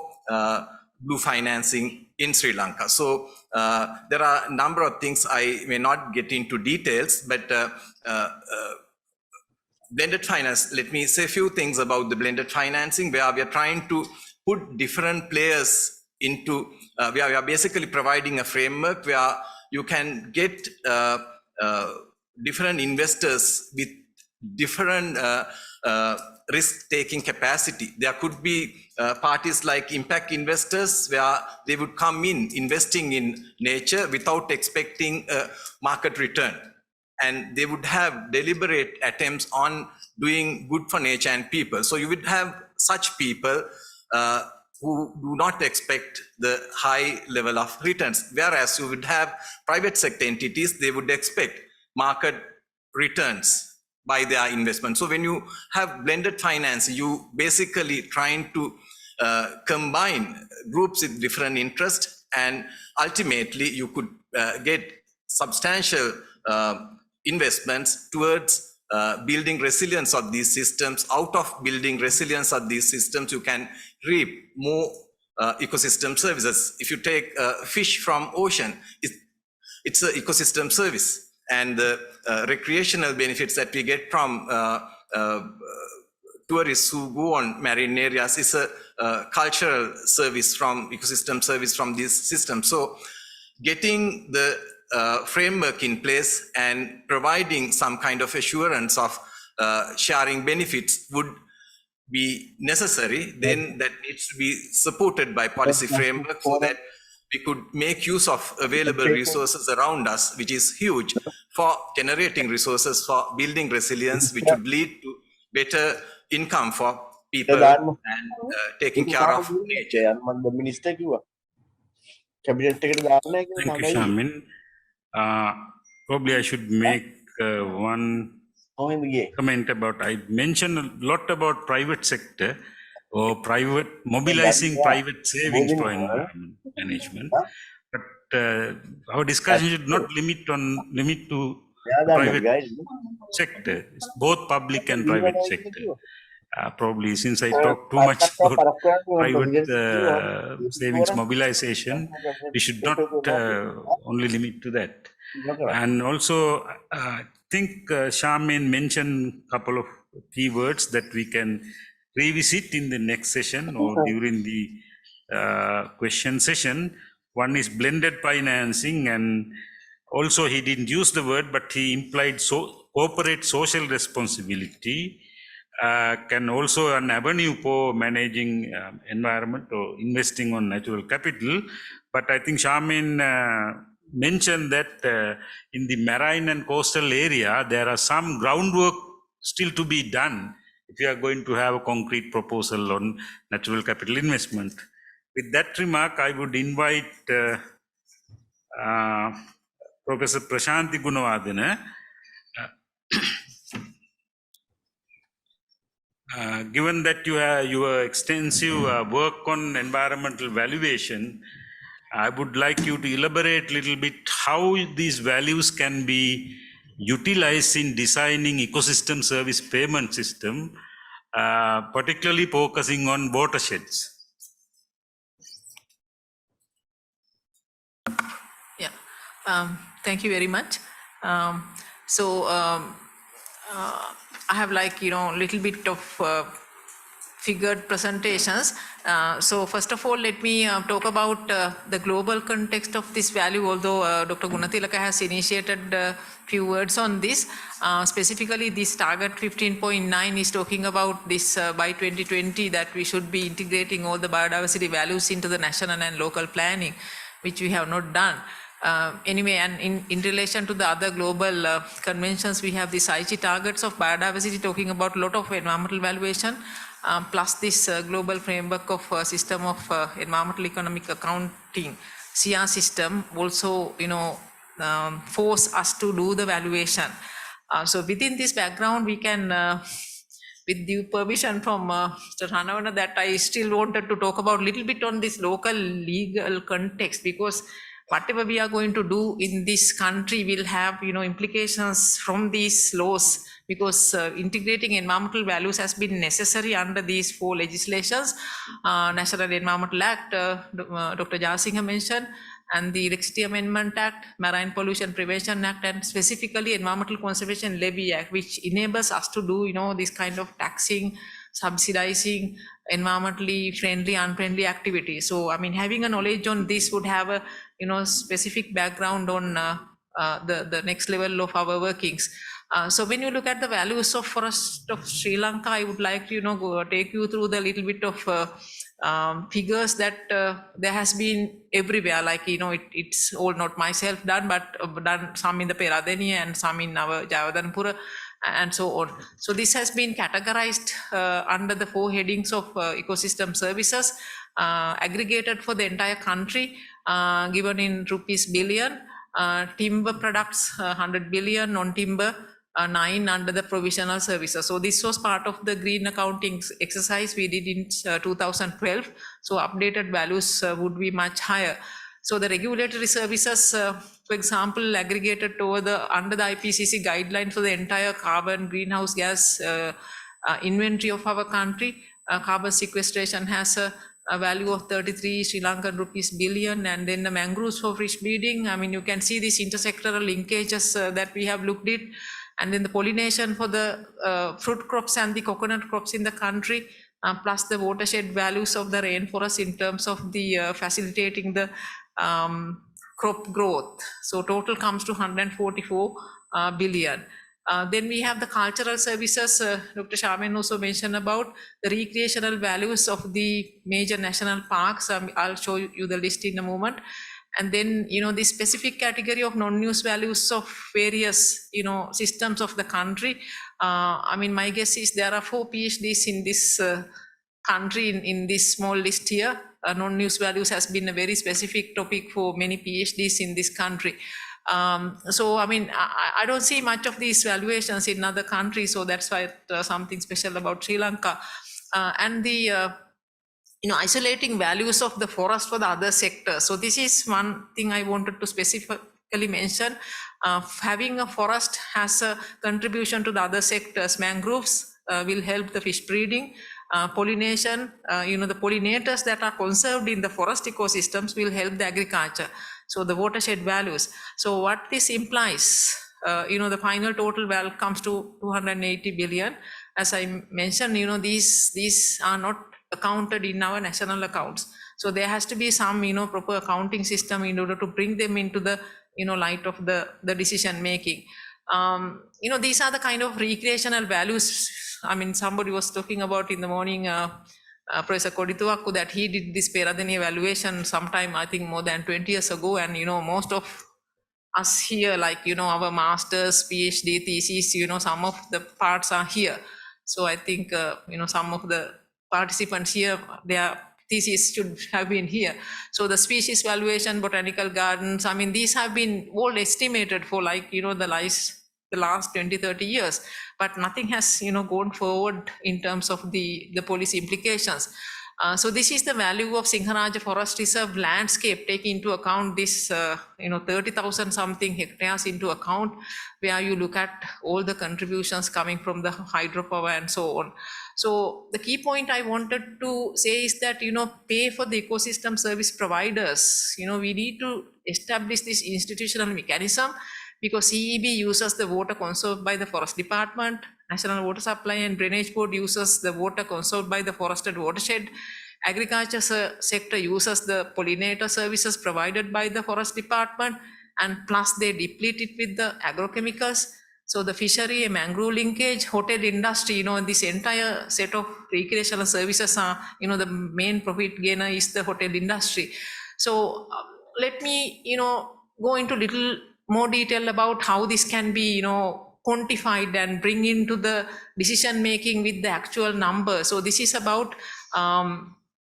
S5: blue financing in Sri Lanka. So there are a number of things I may not get into details, but blended finance, let me say a few things about the blended financing, where we are trying to put different players into, we are basically providing a framework where you can get different investors with different risk-taking capacity. There could be parties like impact investors, where they would come in investing in nature without expecting a market return. And they would have deliberate attempts on doing good for nature and people. So you would have such people who do not expect the high level of returns. Whereas you would have private sector entities, they would expect market returns by their investment. So when you have blended finance, you basically trying to combine groups with different interests, and ultimately you could get substantial investments towards building resilience of these systems. Out of building resilience of these systems, you can reap more ecosystem services. If you take fish from ocean, it's an ecosystem service. And the recreational benefits that we get from tourists who go on marine areas is a cultural service from ecosystem service from these systems. So getting the framework in place and providing some kind of assurance of sharing benefits would be necessary. Then that needs to be supported by policy framework, so that we could make use of available resources around us, which is huge, for generating resources for building resilience, which would lead to better income for people and taking care of nature.
S3: Thank you, Shamin. Probably I should make one comment about, I mentioned a lot about private sector or mobilizing private savings for environment management. But our discussion should not limit to private sector. It's both public and private sector. Probably since I talked too much about private savings mobilization, we should not only limit to that. And also, I think Shamin mentioned a couple of keywords that we can revisit in the next session or during the question session. One is blended financing, and also he didn't use the word, but he implied corporate social responsibility can also an avenue for managing environment or investing on natural capital. But I think Shamin mentioned that in the marine and coastal area, there are some groundwork still to be done if you are going to have a concrete proposal on natural capital investment. With that remark, I would invite Professor Prashanthi Gunawardena. Given that you have your extensive work on environmental valuation, I would like you to elaborate a little bit how these values can be utilized in designing ecosystem service payment system, particularly focusing on watersheds.
S6: Yeah, thank you very much. I have little bit of figured presentations. So first of all, let me talk about the global context of this value, although Dr. Gunatilaka has initiated a few words on this. Specifically, this target 15.9 is talking about this by 2020 that we should be integrating all the biodiversity values into the national and local planning, which we have not done. Anyway, and in relation to the other global conventions, we have these Aichi targets of biodiversity talking about a lot of environmental valuation, plus this global framework of system of environmental economic accounting, SIA system, also, force us to do the valuation. So within this background, we can, with due permission from Mr. Hanavana, that I still wanted to talk about a little bit on this local legal context, because whatever we are going to do in this country will have, implications from these laws, because integrating environmental values has been necessary under these 4 legislations, National Environmental Act, Dr. Jasinghe mentioned, and the Electricity Amendment Act, Marine Pollution Prevention Act, and specifically Environmental Conservation Levy Act, which enables us to do, this kind of taxing, subsidizing environmentally friendly, unfriendly activities. So, having a knowledge on this would have a, specific background on the next level of our workings. So when you look at the values of forest of Sri Lanka, I would like to, take you through the little bit of figures that there has been everywhere. Like, it's all not myself done, but done some in the Peradeniya and some in our Javadanpura and so on. So this has been categorized under the 4 headings of ecosystem services, aggregated for the entire country, given in rupees billion, timber products 100 billion, non-timber 9 under the provisional services. So this was part of the green accounting exercise we did in 2012. So updated values would be much higher. So the regulatory services, for example, aggregated under the IPCC guideline for the entire carbon greenhouse gas inventory of our country, carbon sequestration has a value of 33 Sri Lankan rupees billion, and then the mangroves for fish breeding. You can see these intersectoral linkages that we have looked at, and then the pollination for the fruit crops and the coconut crops in the country, plus the watershed values of the rainforest in terms of the facilitating the crop growth. So total comes to 144 billion. Then we have the cultural services. Dr. Shaman also mentioned about the recreational values of the major national parks. I'll show you the list in a moment. And then, the specific category of non-use values of various, systems of the country. My guess is there are 4 PhDs in this country in this small list here. Non-use values has been a very specific topic for many PhDs in this country. So, I don't see much of these valuations in other countries, so that's why something special about Sri Lanka. And the, isolating values of the forest for the other sectors. So this is one thing I wanted to specifically mention. Having a forest has a contribution to the other sectors. Mangroves will help the fish breeding. Pollination, the pollinators that are conserved in the forest ecosystems will help the agriculture. So the watershed values. So what this implies, the final total value comes to 280 billion. As I mentioned, these are not accounted in our national accounts. So there has to be some, proper accounting system in order to bring them into the, light of the decision making. These are the kind of recreational values. Somebody was talking about in the morning, Professor Kodituakku, that he did this Peradeniya evaluation sometime, I think more than 20 years ago. And, most of us here, like, our master's, PhD thesis, some of the parts are here. So I think, some of the participants here, their thesis should have been here. So the species valuation, botanical gardens, these have been all estimated for like, the last 20, 30 years, but nothing has, gone forward in terms of the policy implications. So this is the value of Singharaja Forest Reserve landscape, taking into account this, 30,000 something hectares into account, where you look at all the contributions coming from the hydropower and so on. So the key point I wanted to say is that, pay for the ecosystem service providers, we need to establish this institutional mechanism, because CEB uses the water conserved by the forest department, National Water Supply and Drainage Board uses the water conserved by the forested watershed. Agriculture sector uses the pollinator services provided by the forest department, and plus they deplete it with the agrochemicals. So the fishery, mangrove linkage, hotel industry, this entire set of recreational services are, the main profit gainer is the hotel industry. So let me, go into little more detail about how this can be, quantified and bring into the decision making with the actual number. So this is about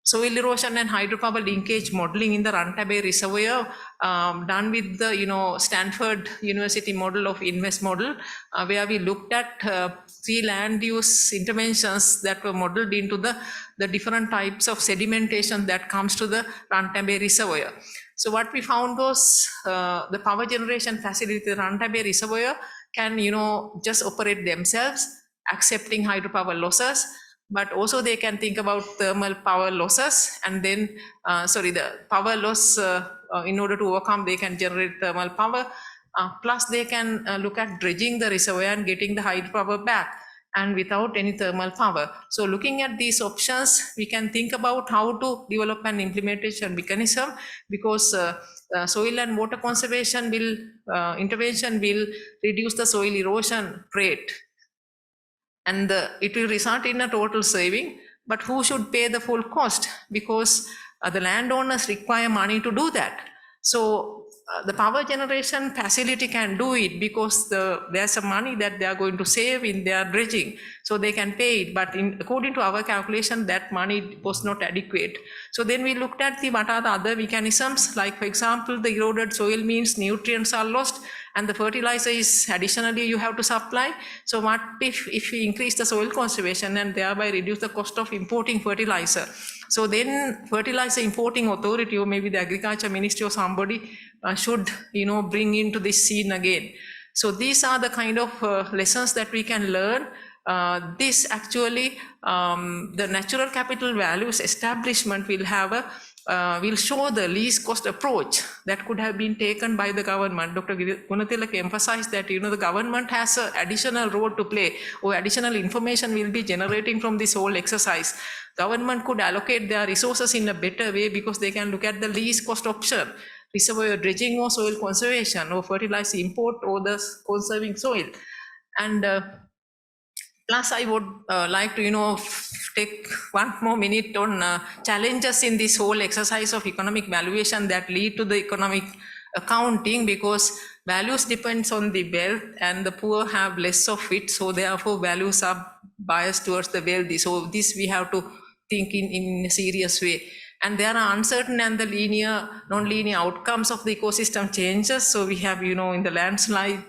S6: soil erosion and hydropower linkage modeling in the Rantabe Reservoir, done with the Stanford University model of INVEST model, where we looked at 3 land use interventions that were modeled into the different types of sedimentation that comes to the Rantabe Reservoir. So what we found was the power generation facility, the Rantabe Reservoir, can just operate themselves, accepting hydropower losses, but also they can think about thermal power losses, and then the power loss, in order to overcome, they can generate thermal power, plus they can look at dredging the reservoir and getting the hydropower back, and without any thermal power. So looking at these options, we can think about how to develop an implementation mechanism, because soil and water conservation intervention will reduce the soil erosion rate, and it will result in a total saving. But who should pay the full cost? Because the landowners require money to do that. So the power generation facility can do it, because there's some money that they are going to save in their dredging, so they can pay it. But according to our calculation, that money was not adequate. So then we looked at what are the other mechanisms, like for example, the eroded soil means nutrients are lost, and the fertilizer is additionally you have to supply. So what if we increase the soil conservation and thereby reduce the cost of importing fertilizer? So then fertilizer importing authority, or maybe the agriculture ministry or somebody should bring into this scene again. So these are the kind of lessons that we can learn. This actually, the natural capital values establishment will have will show the least cost approach that could have been taken by the government. Dr. Gunathilaka emphasized that the government has an additional role to play, or additional information will be generating from this whole exercise. Government could allocate their resources in a better way, because they can look at the least cost option: reservoir dredging, or soil conservation, or fertilizer import, or the conserving soil. And plus, I would like to take one more minute on challenges in this whole exercise of economic valuation that lead to the economic accounting, because values depends on the wealth, and the poor have less of it, so therefore values are biased towards the wealthy. So this we have to think in a serious way. And there are uncertain and the non-linear outcomes of the ecosystem changes. So we have, in the landslide,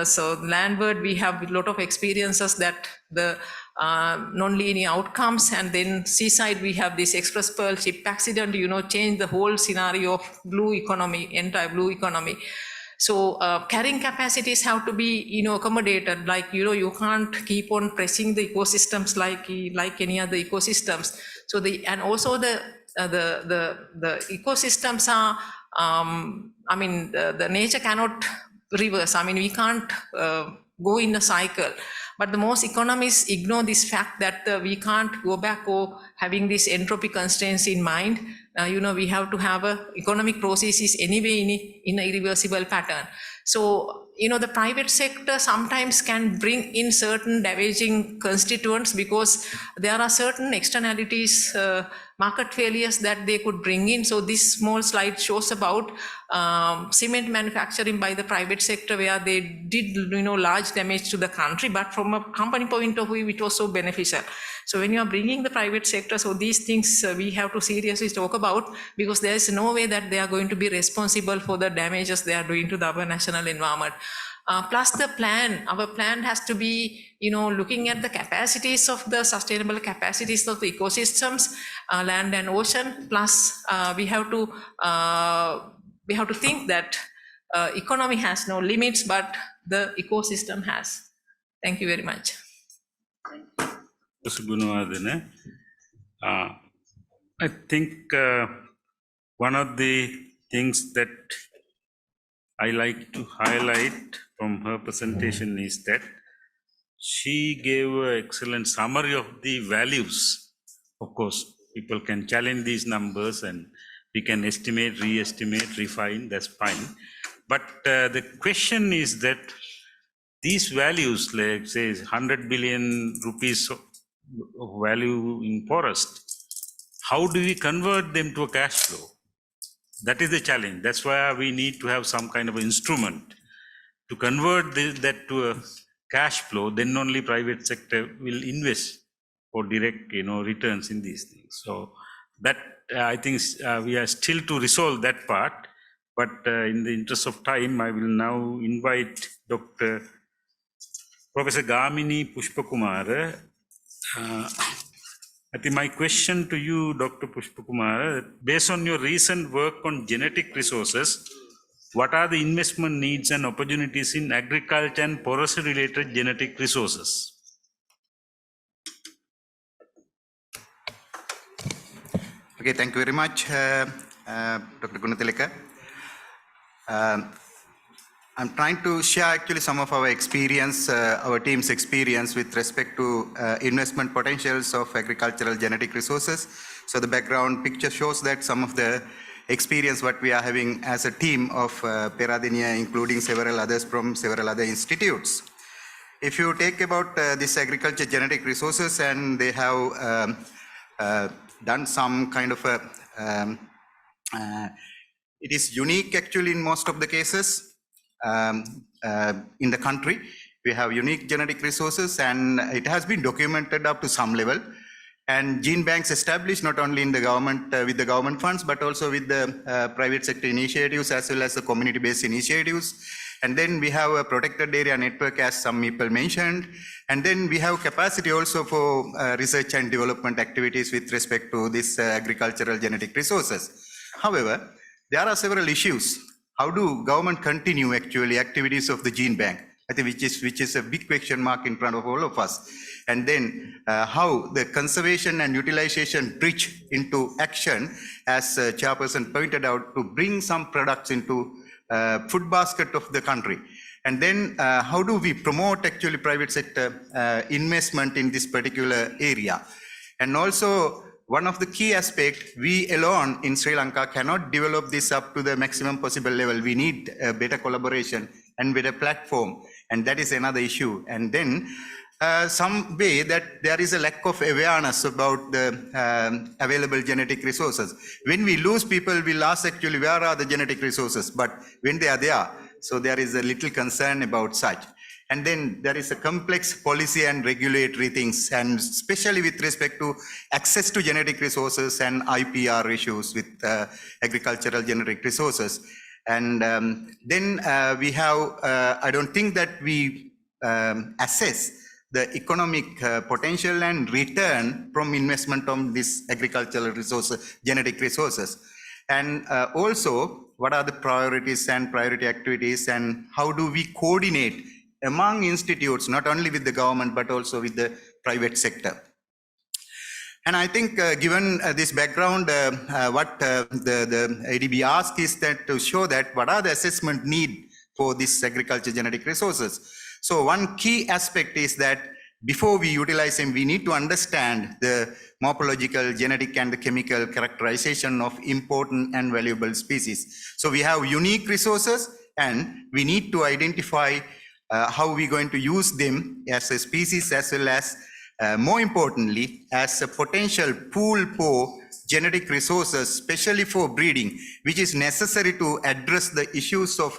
S6: so landward, we have a lot of experiences that the non-linear outcomes, and then seaside, we have this Express Pearl ship accident, change the whole scenario of blue economy, entire blue economy. So carrying capacities have to be, accommodated. Like, you can't keep on pressing the ecosystems like any other ecosystems. So and also the ecosystems are, the nature cannot reverse. We can't go in a cycle. But the most economists ignore this fact that we can't go back, or having these entropy constraints in mind. We have to have economic processes anyway in a irreversible pattern. So, the private sector sometimes can bring in certain damaging constituents, because there are certain externalities, market failures that they could bring in. So this small slide shows about cement manufacturing by the private sector, where they did large damage to the country, but from a company point of view, it was so beneficial. So when you are bringing the private sector, so these things we have to seriously talk about, because there is no way that they are going to be responsible for the damages they are doing to our national environment. Plus our plan has to be, looking at the capacities of the sustainable capacities of the ecosystems, land and ocean. Plus we have to think that economy has no limits, but the ecosystem has. Thank you very much.
S3: I think one of the things that I like to highlight from her presentation is that She gave an excellent summary of the values. Of course, people can challenge these numbers and we can estimate, re-estimate, refine, that's fine. But the question is that these values, like say 100 billion rupees of value in forest, how do we convert them to a cash flow? That is the challenge. That's why we need to have some kind of instrument to convert that to a cash flow. Then only private sector will invest for direct, returns in these things. So that I think we are still to resolve that part. But in the interest of time, I will now invite Professor Gamini Pushpakumara. I think my question to you, Dr. Pushpakumara, based on your recent work on genetic resources, what are the investment needs and opportunities in agriculture and forestry-related genetic resources?
S7: Okay, thank you very much, Dr. Gunatilaka. I'm trying to share actually some of our experience, our team's experience with respect to investment potentials of agricultural genetic resources. So the background picture shows that some of the experience what we are having as a team of Peradeniya, including several others from several other institutes. If you take about this agriculture genetic resources, and they have done some kind of a, it is unique actually in most of the cases. In the country, we have unique genetic resources, and it has been documented up to some level. And gene banks established not only in the government with the government funds, but also with the private sector initiatives as well as the community-based initiatives. And then we have a protected area network, as some people mentioned. And then we have capacity also for research and development activities with respect to this agricultural genetic resources. However, there are several issues. How do government continue actually activities of the gene bank? I think which is a big question mark in front of all of us. And then how the conservation and utilization bridge into action, as Chairperson pointed out, to bring some products into food basket of the country. And then how do we promote actually private sector investment in this particular area? And also, one of the key aspects, we alone in Sri Lanka cannot develop this up to the maximum possible level. We need a better collaboration and better platform, and that is another issue. And then some way that there is a lack of awareness about the available genetic resources. When we lose people, we'll ask actually where are the genetic resources, but when they are there, so there is a little concern about such. And then there is a complex policy and regulatory things, and especially with respect to access to genetic resources and IPR issues with agricultural genetic resources. And then we have, I don't think that we assess the economic potential and return from investment on this agricultural resources, genetic resources. And also, what are the priorities and priority activities, and how do we coordinate among institutes, not only with the government, but also with the private sector. And I think given this background, what the ADB asked is that to show that what are the assessment need for this agriculture genetic resources. So one key aspect is that before we utilize them, we need to understand the morphological, genetic, and the chemical characterization of important and valuable species. So we have unique resources, and we need to identify how we're going to use them as a species, as well as more importantly, as a potential pool for genetic resources, especially for breeding, which is necessary to address the issues of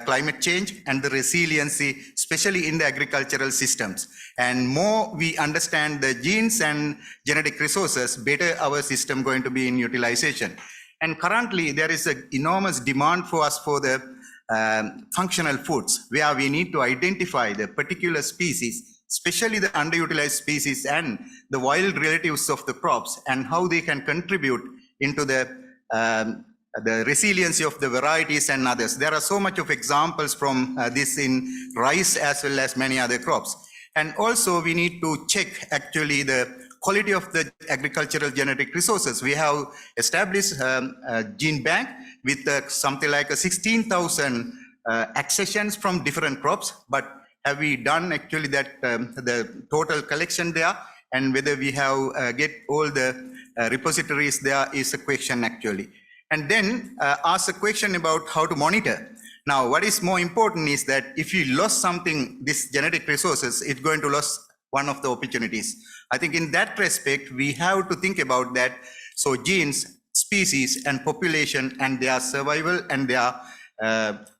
S7: climate change and the resiliency, especially in the agricultural systems. And more we understand the genes and genetic resources, better our system going to be in utilization. And currently there is an enormous demand for us for the functional foods, where we need to identify the particular species, especially the underutilized species and the wild relatives of the crops, and how they can contribute into the resiliency of the varieties and others. There are so much of examples from this in rice as well as many other crops. And also we need to check actually the quality of the agricultural genetic resources. We have established a gene bank with something like 16,000 accessions from different crops, but have we done actually that the total collection there, and whether we have get all the repositories there is a question actually. And then ask a question about how to monitor. Now, what is more important is that if you lost something, this genetic resources, it's going to lose one of the opportunities. I think in that respect, we have to think about that. So genes, species, and population, and their survival and their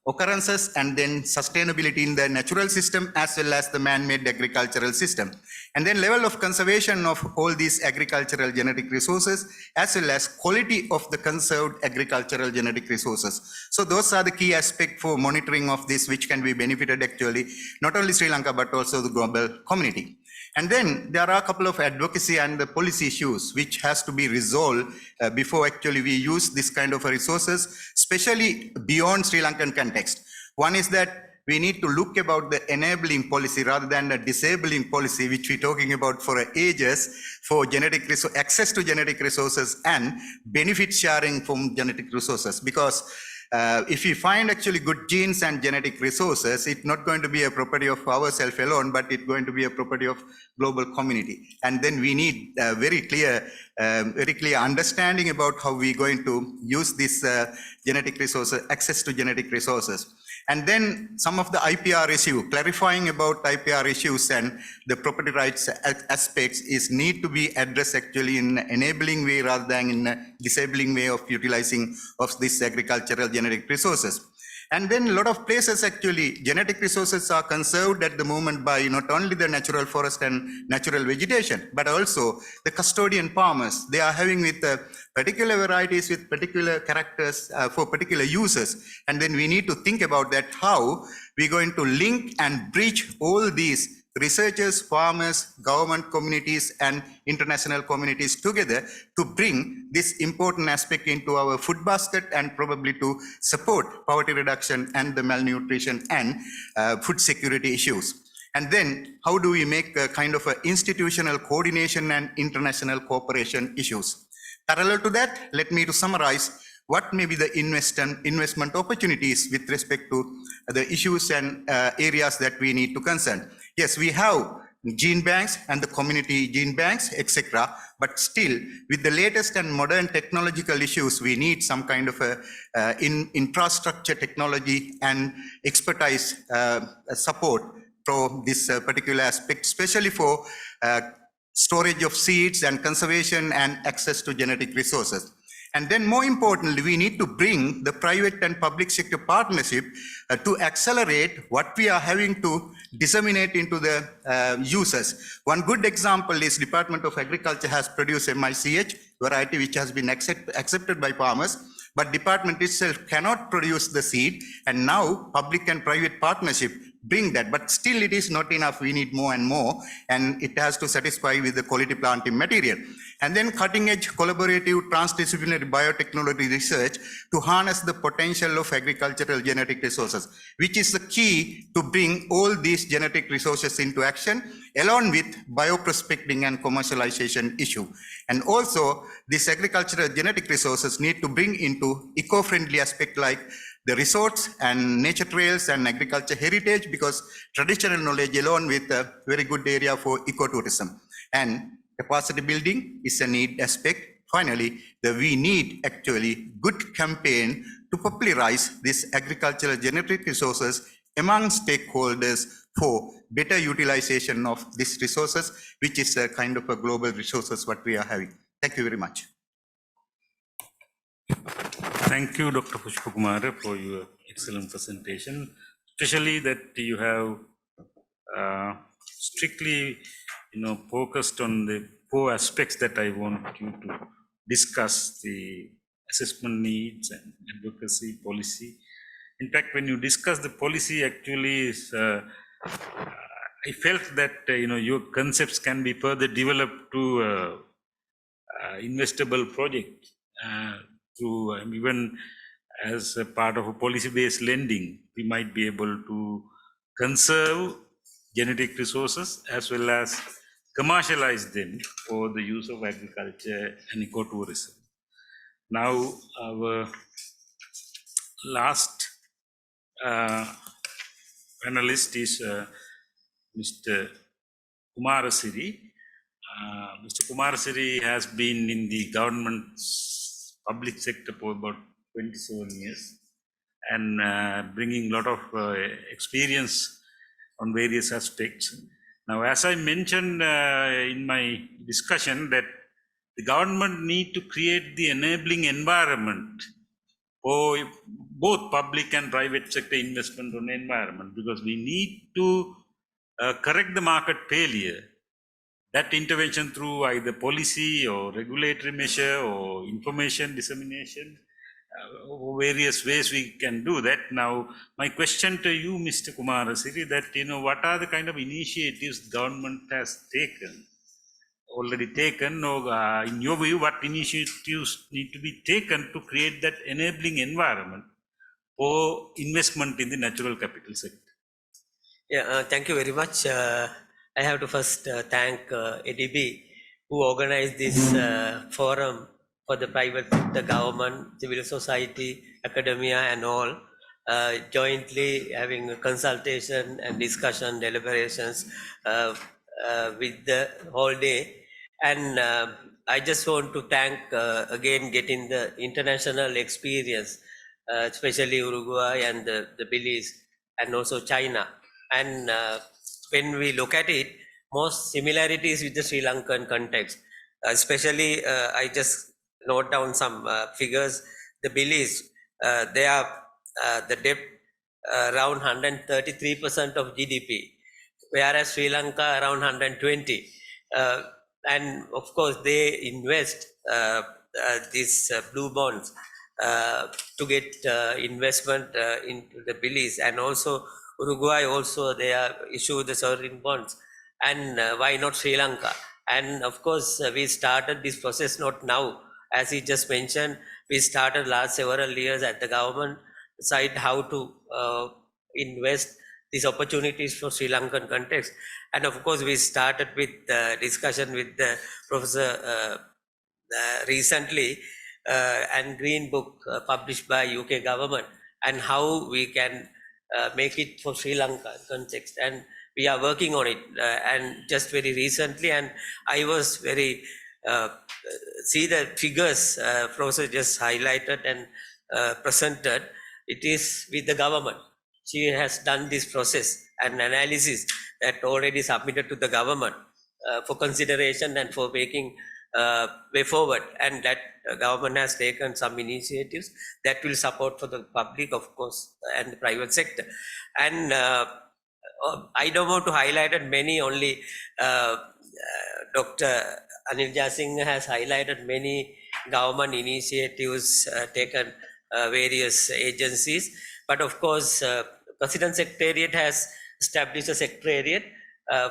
S7: occurrences, and then sustainability in the natural system as well as the man-made agricultural system. And then level of conservation of all these agricultural genetic resources as well as quality of the conserved agricultural genetic resources. So those are the key aspects for monitoring of this, which can be benefited actually not only Sri Lanka but also the global community. And then there are a couple of advocacy and the policy issues which has to be resolved before actually we use this kind of resources, especially beyond Sri Lankan context. One is that we need to look about the enabling policy rather than the disabling policy, which we're talking about for ages, for genetic access to genetic resources and benefit sharing from genetic resources. Because if we find actually good genes and genetic resources, it's not going to be a property of ourselves alone, but it's going to be a property of global community. And then we need very clear understanding about how we're going to use this genetic resources, access to genetic resources. And then some of the IPR issue, clarifying about IPR issues and the property rights aspects is need to be addressed actually in an enabling way rather than in a disabling way of utilizing of this agricultural genetic resources. And then a lot of places actually genetic resources are conserved at the moment by not only the natural forest and natural vegetation, but also the custodian farmers. They are having with particular varieties with particular characters for particular uses. And then we need to think about that, how we're going to link and bridge all these researchers, farmers, government communities, and international communities together to bring this important aspect into our food basket and probably to support poverty reduction and the malnutrition and food security issues. And then how do we make a kind of a institutional coordination and international cooperation issues? Parallel to that, let me to summarize what may be the investment opportunities with respect to the issues and areas that we need to concern. Yes, we have gene banks and the community gene banks, etc. But still, with the latest and modern technological issues, we need some kind of a infrastructure technology and expertise support for this particular aspect, especially for storage of seeds and conservation and access to genetic resources. And then more importantly, we need to bring the private and public sector partnership to accelerate what we are having to disseminate into the users. One good example is Department of Agriculture has produced MICH variety which has been accepted by farmers, but department itself cannot produce the seed, and now public and private partnership bring that, but still it is not enough. We need more and more, and it has to satisfy with the quality planting material. And then cutting edge collaborative transdisciplinary biotechnology research to harness the potential of agricultural genetic resources, which is the key to bring all these genetic resources into action, along with bioprospecting and commercialization issue. And also these agricultural genetic resources need to bring into eco-friendly aspect like the resorts and nature trails and agriculture heritage, because traditional knowledge alone with a very good area for ecotourism. And capacity building is a need aspect. Finally, we need actually good campaign to popularize this agricultural genetic resources among stakeholders for better utilization of these resources, which is a kind of a global resources what we are having. Thank you very much.
S3: Thank you, Dr. Pushpakumara, for your excellent presentation, especially that you have strictly, focused on the 4 aspects that I want you to discuss: the assessment needs and advocacy, policy. In fact, when you discuss the policy, actually, I felt that your concepts can be further developed to investable project. Through even as a part of a policy-based lending, we might be able to conserve genetic resources as well as commercialize them for the use of agriculture and ecotourism. Now, our last panelist is Mr. Kumarasiri. Mr. Kumarasiri has been in the government's public sector for about 27 years and bringing a lot of experience on various aspects. Now, as I mentioned in my discussion, that the government need to create the enabling environment for both public and private sector investment on environment, because we need to correct the market failure. That intervention through either policy or regulatory measure or information dissemination, various ways we can do that. Now, my question to you, Mr. Kumarasiri, that, what are the kind of initiatives government has already taken, or in your view, what initiatives need to be taken to create that enabling environment for investment in the natural capital sector?
S8: Yeah, thank you very much. I have to first thank ADB, who organized this forum for the private sector, government, civil society, academia, and all, jointly having a consultation and discussion, deliberations with the whole day. And I just want to thank again getting the international experience, especially Uruguay and the Belize, and also China. And when we look at it, most similarities with the Sri Lankan context, especially I just note down some figures. The Belize, they are the debt around 133% of GDP, whereas Sri Lanka around 120. And of course, they invest these blue bonds to get investment into the Belize, and also Uruguay also they are issued the sovereign bonds, and why not Sri Lanka? And of course, we started this process not now, as he just mentioned. We started last several years at the government side how to invest these opportunities for Sri Lankan context. And of course, we started with discussion with the professor recently, and Green Book published by UK government, and how we can make it for Sri Lanka context, and we are working on it. And just very recently, and I was very see the figures Professor just highlighted and presented. It is with the government. She has done this process and analysis that already submitted to the government for consideration and for making way forward, and that government has taken some initiatives that will support for the public, of course, and the private sector. And I don't want to highlight it many, only Dr. Anil Jasingh has highlighted many government initiatives taken various agencies. But of course, President Secretariat has established a secretariat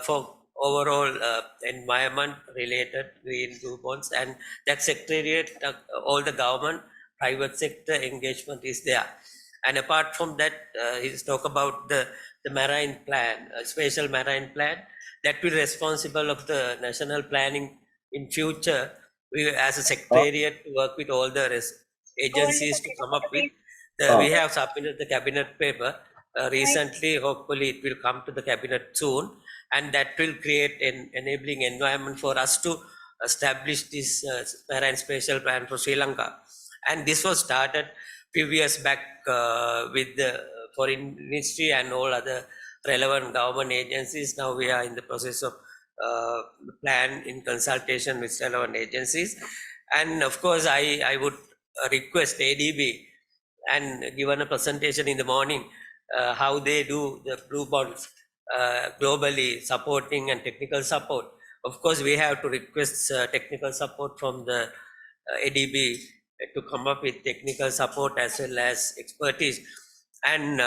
S8: for overall environment related green blue bonds, and that secretariat, all the government private sector engagement is there. And apart from that, he's talk about the marine plan, spatial marine plan that will be responsible of the national planning in future. We as a secretariat to work with all the agencies to come up with we have submitted the cabinet paper recently. Hopefully it will come to the cabinet soon, and that will create an enabling environment for us to establish this marine spatial plan for Sri Lanka. And this was started few years back with the foreign ministry and all other relevant government agencies. Now we are in the process of plan in consultation with relevant agencies. And of course, I would request ADB, and given a presentation in the morning, how they do the blue bonds globally, supporting and technical support. Of course, we have to request technical support from the ADB to come up with technical support as well as expertise. And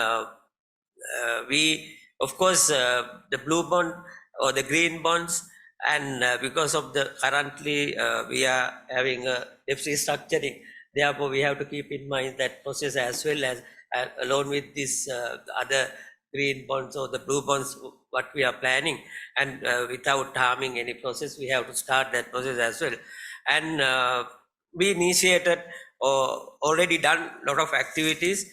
S8: we, of course, the blue bond or the green bonds, and because of the currently we are having a debt restructuring, therefore we have to keep in mind that process as well as along with this other green bonds or the blue bonds what we are planning, and without harming any process, we have to start that process as well. And we initiated or already done a lot of activities.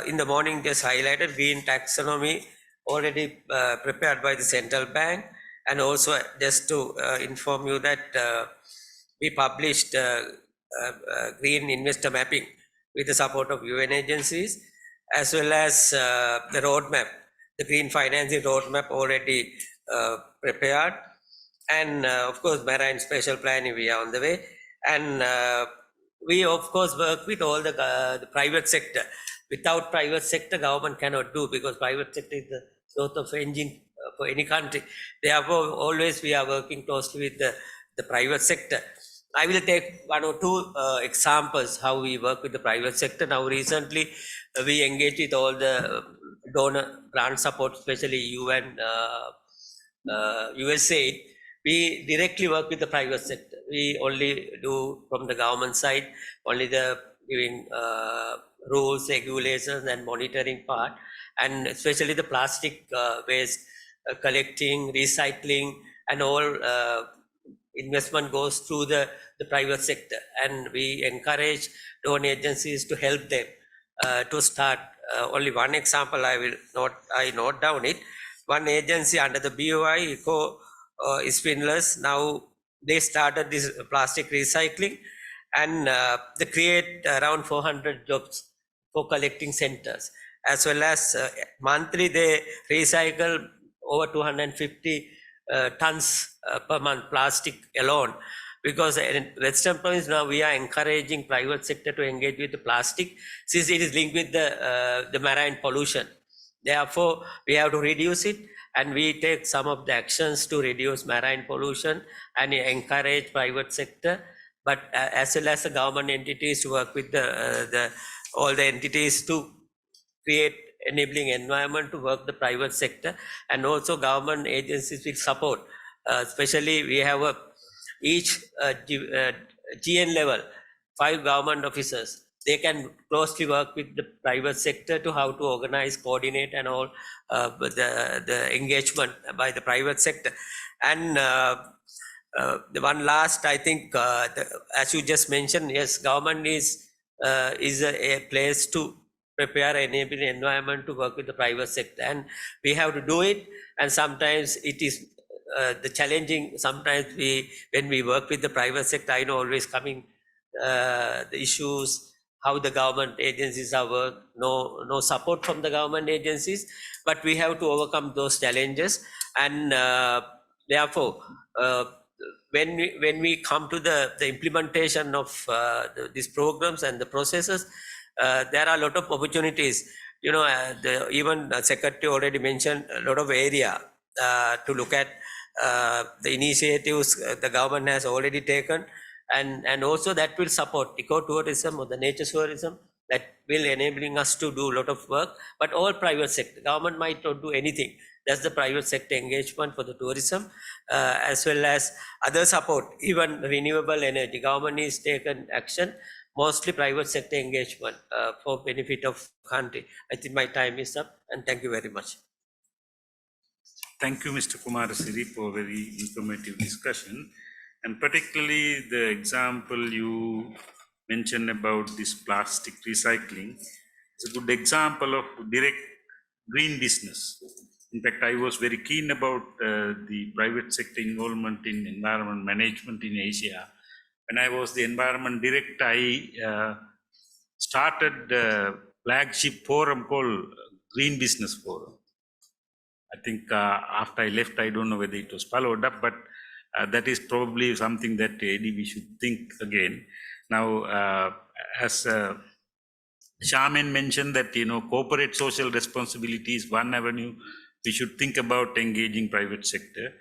S8: In the morning just highlighted green taxonomy already prepared by the central bank. And also just to inform you that we published green investor mapping with the support of UN agencies, as well as the roadmap, the green financing roadmap already prepared. And of course, marine spatial planning, we are on the way. And we of course work with all the private sector. Without private sector, government cannot do, because private sector is the growth of engine for any country. Therefore, always we are working closely with the private sector. I will take one or two examples how we work with the private sector. Now, recently, we engage with all the donor grant support, especially UN, USA. We directly work with the private sector. We only do from the government side, only the giving rules, regulations, and monitoring part, and especially the plastic waste collecting, recycling, and all investment goes through the private sector. And we encourage donor agencies to help them to start. Only one example I note down it. One agency under the BOI, Eco Spindlers, now they started this plastic recycling, and they create around 400 jobs for collecting centers, as well as monthly they recycle over 250 tons per month plastic alone. Because in Western Province now we are encouraging private sector to engage with the plastic, since it is linked with the marine pollution. Therefore, we have to reduce it, and we take some of the actions to reduce marine pollution and encourage private sector, but as well as the government entities to work with all the entities to create enabling environment to work the private sector. And also government agencies will support, especially we have each GN level, 5 government officers. They can closely work with the private sector to how to organize, coordinate, and all the engagement by the private sector. And the one last, I think, as you just mentioned, yes, government is a place to prepare enabling environment to work with the private sector, and we have to do it. And sometimes it is the challenging. Sometimes when we work with the private sector, I know always coming the issues, how the government agencies are work, no support from the government agencies, but we have to overcome those challenges. And therefore, when we come to the implementation of these programs and the processes, there are a lot of opportunities. You know, even the secretary already mentioned a lot of area to look at the initiatives the government has already taken, and also that will support ecotourism or the nature tourism, that will enabling us to do a lot of work. But all private sector, government might not do anything. That's the private sector engagement for the tourism, as well as other support, even renewable energy. Government is taken action, mostly private sector engagement for benefit of country. I think my time is up, and thank you very much.
S3: Thank you, Mr. Kumarasiri, for very informative discussion. And particularly the example you mentioned about this plastic recycling is a good example of direct green business. In fact, I was very keen about the private sector involvement in environment management in Asia. When I was the environment director, I started a flagship forum called Green Business Forum. I think after I left, I don't know whether it was followed up, but that is probably something that ADB should think again. Now, as Shaman mentioned that, you know, corporate social responsibility is one avenue. We should think about engaging private sector.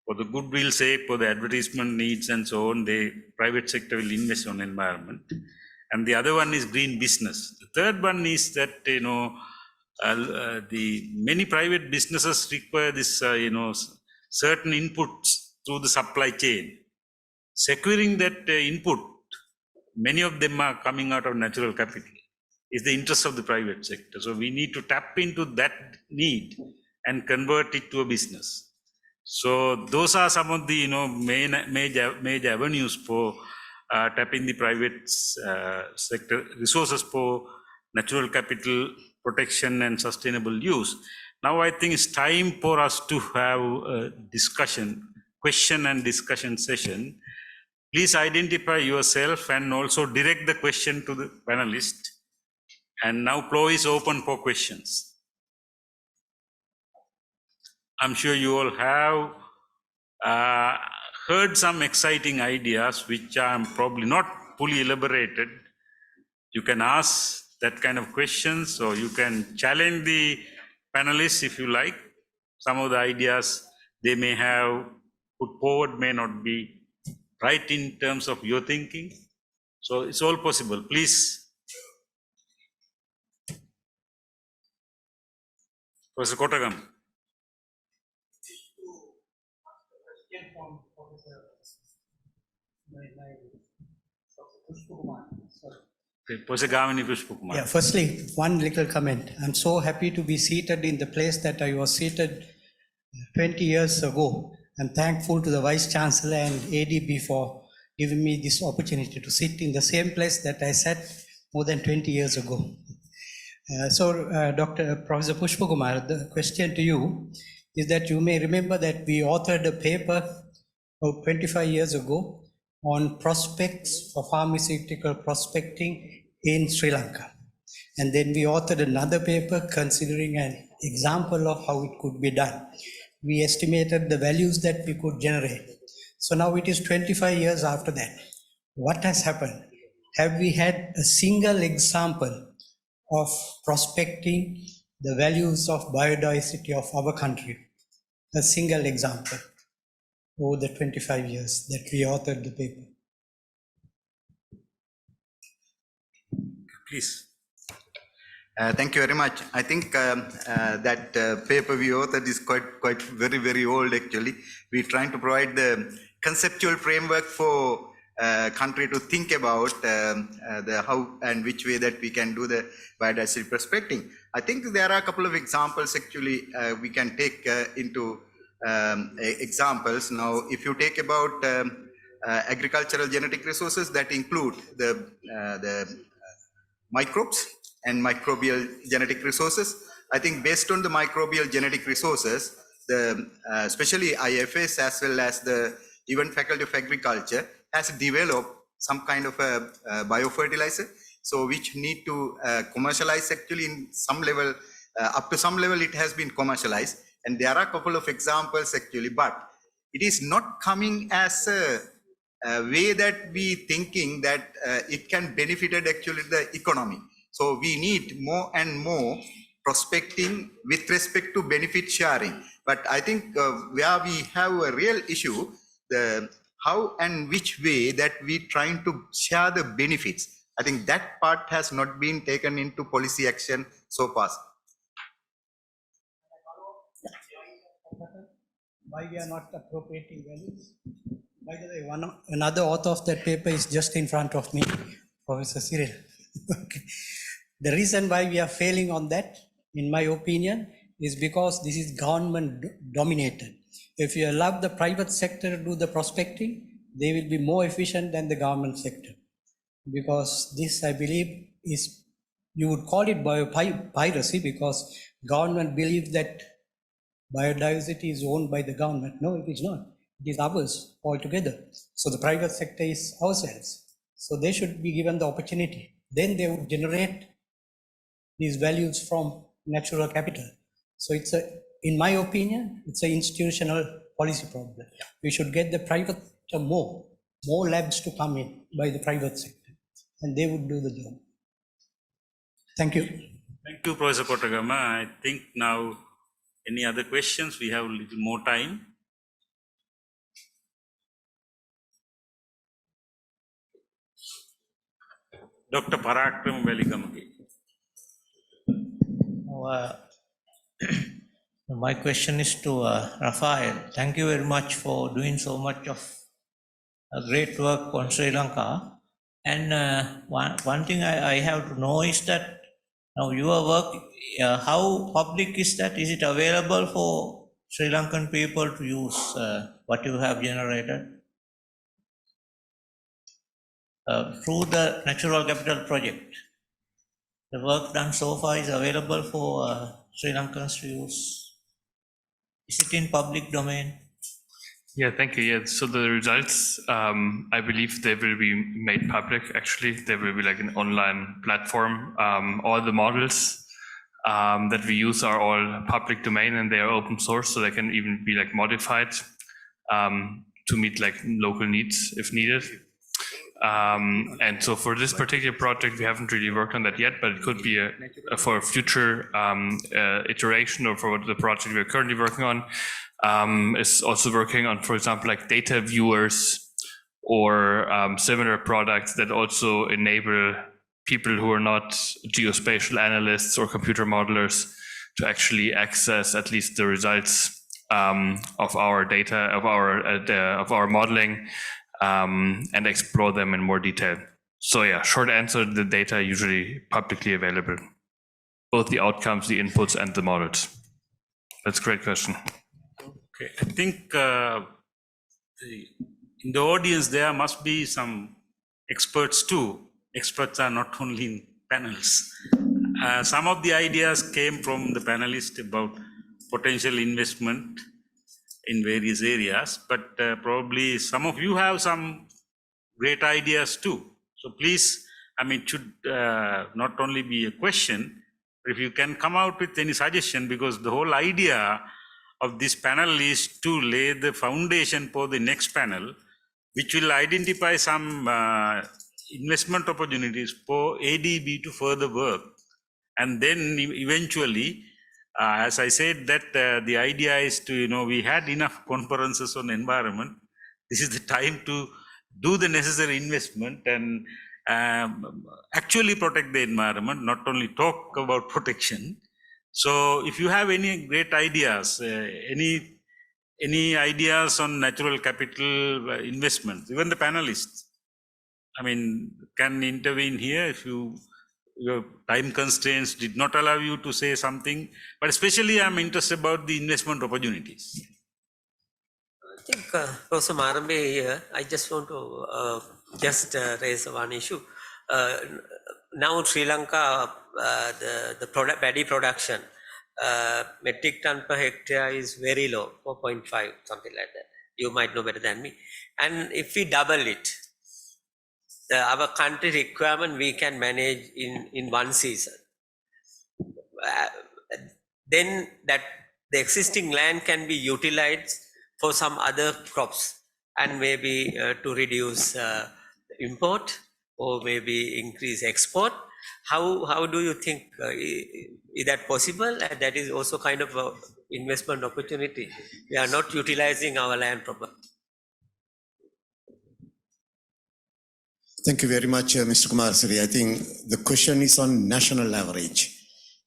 S3: For the goodwill sake, for the advertisement needs and so on, the private sector will invest on environment. And the other one is green business. The third one is that, you know, the many private businesses require this, you know, certain inputs through the supply chain. Securing that input, many of them are coming out of natural capital, is the interest of the private sector. So we need to tap into that need and convert it to a business. So those are some of the, you know, major avenues for tapping the private sector resources for natural capital protection and sustainable use. Now I think it's time for us to have a discussion, question and discussion session. Please identify yourself and also direct the question to the panelist. And now floor is open for questions. I'm sure you all have heard some exciting ideas which are probably not fully elaborated. You can ask that kind of questions, or you can challenge the panelists if you like. Some of the ideas they may have put forward may not be right in terms of your thinking. So it's all possible. Please. Professor Kotagam. Professor Gamini Pushpakumar.
S9: Yeah, firstly, one little comment. I'm so happy to be seated in the place that I was seated 20 years ago. I'm thankful to the Vice Chancellor and ADB for giving me this opportunity to sit in the same place that I sat more than 20 years ago. Professor Pushpakumar, the question to you is that you may remember that we authored a paper about 25 years ago on prospects for pharmaceutical prospecting in Sri Lanka. And then we authored another paper considering an example of how it could be done. We estimated the values that we could generate. So now it is 25 years after that. What has happened? Have we had a single example of prospecting the values of biodiversity of our country? A single example over the 25 years that we authored the paper.
S3: Please.
S7: Thank you very much. I think that paper we authored is quite very old actually. We're trying to provide the conceptual framework for country to think about the how and which way that we can do the biodiversity prospecting. I think there are a couple of examples actually we can take into examples. Now, if you take about agricultural genetic resources, that include the microbes and microbial genetic resources. I think based on the microbial genetic resources, the especially IFS as well as the even Faculty of Agriculture has developed some kind of a biofertilizer, so which need to commercialize actually in some level, up to some level it has been commercialized. And there are a couple of examples actually, but it is not coming as a way that we thinking that it can benefit actually the economy. So we need more and more prospecting with respect to benefit sharing. But I think where we have a real issue, the how and which way that we trying to share the benefits. I think that part has not been taken into policy action so far.
S9: Why we are not appropriating values? By the way, another author of that paper is just in front of me, Professor Cyril. Okay. The reason why we are failing on that, in my opinion, is because this is government dominated. If you allow the private sector to do the prospecting, they will be more efficient than the government sector. Because this, I believe, is, you would call it biopiracy, because government believes that biodiversity is owned by the government. No, it is not. It is ours altogether. So the private sector is ourselves. So they should be given the opportunity. Then they would generate these values from natural capital. So it's a, in my opinion, it's an institutional policy problem. We should get the private more labs to come in by the private sector, and they would do the job. Thank you.
S3: Thank you, Professor Kotagama. I think now any other questions? We have a little more time. Dr. Parakram Veligamaki.
S10: My question is to Raphael. Thank you very much for doing so much of great work on Sri Lanka. And one thing I have to know is that now your work, how public is that? Is it available for Sri Lankan people to use what you have generated? Through the Natural Capital Project. The work done so far is available for Sri Lankans to use? Is it in public domain?
S4: Yeah, thank you. Yeah, so the results, I believe they will be made public. Actually, there will be like an online platform. All the models that we use are all public domain and they are open source, so they can even be like modified to meet like local needs if needed. And so for this particular project, we haven't really worked on that yet, but it could be for a future iteration, or for the project we're currently working on, is also working on, for example, like data viewers or similar products that also enable people who are not geospatial analysts or computer modelers to actually access at least the results of our data, of our modeling, and explore them in more detail. So yeah, short answer, the data are usually publicly available, both the outcomes, the inputs, and the models. That's a great question.
S3: Okay, I think in the audience there must be some experts too. Experts are not only in panels. Some of the ideas came from the panelists about potential investment in various areas, but probably some of you have some great ideas too. So please, I mean, it should not only be a question, but if you can come out with any suggestion, because the whole idea of this panel is to lay the foundation for the next panel, which will identify some investment opportunities for ADB to further work. And then eventually, as I said, that the idea is to, we had enough conferences on environment. This is the time to do the necessary investment and actually protect the environment, not only talk about protection. So if you have any great ideas, any ideas on natural capital investments, even the panelists, I mean, can intervene here if your time constraints did not allow you to say something, but especially I'm interested about the investment opportunities.
S8: I think, Professor Marambe here, I just want to raise one issue. Now in Sri Lanka, the paddy production, metric ton per hectare is very low, 4.5, something like that. You might know better than me. And if we double it, our country requirement we can manage in one season. Then that the existing land can be utilized for some other crops, and maybe to reduce import or maybe increase export. How do you think is that possible? And that is also kind of an investment opportunity. We are not utilizing our land properly.
S11: Thank you very much, Mr. Kumar Sri. I think the question is on national average.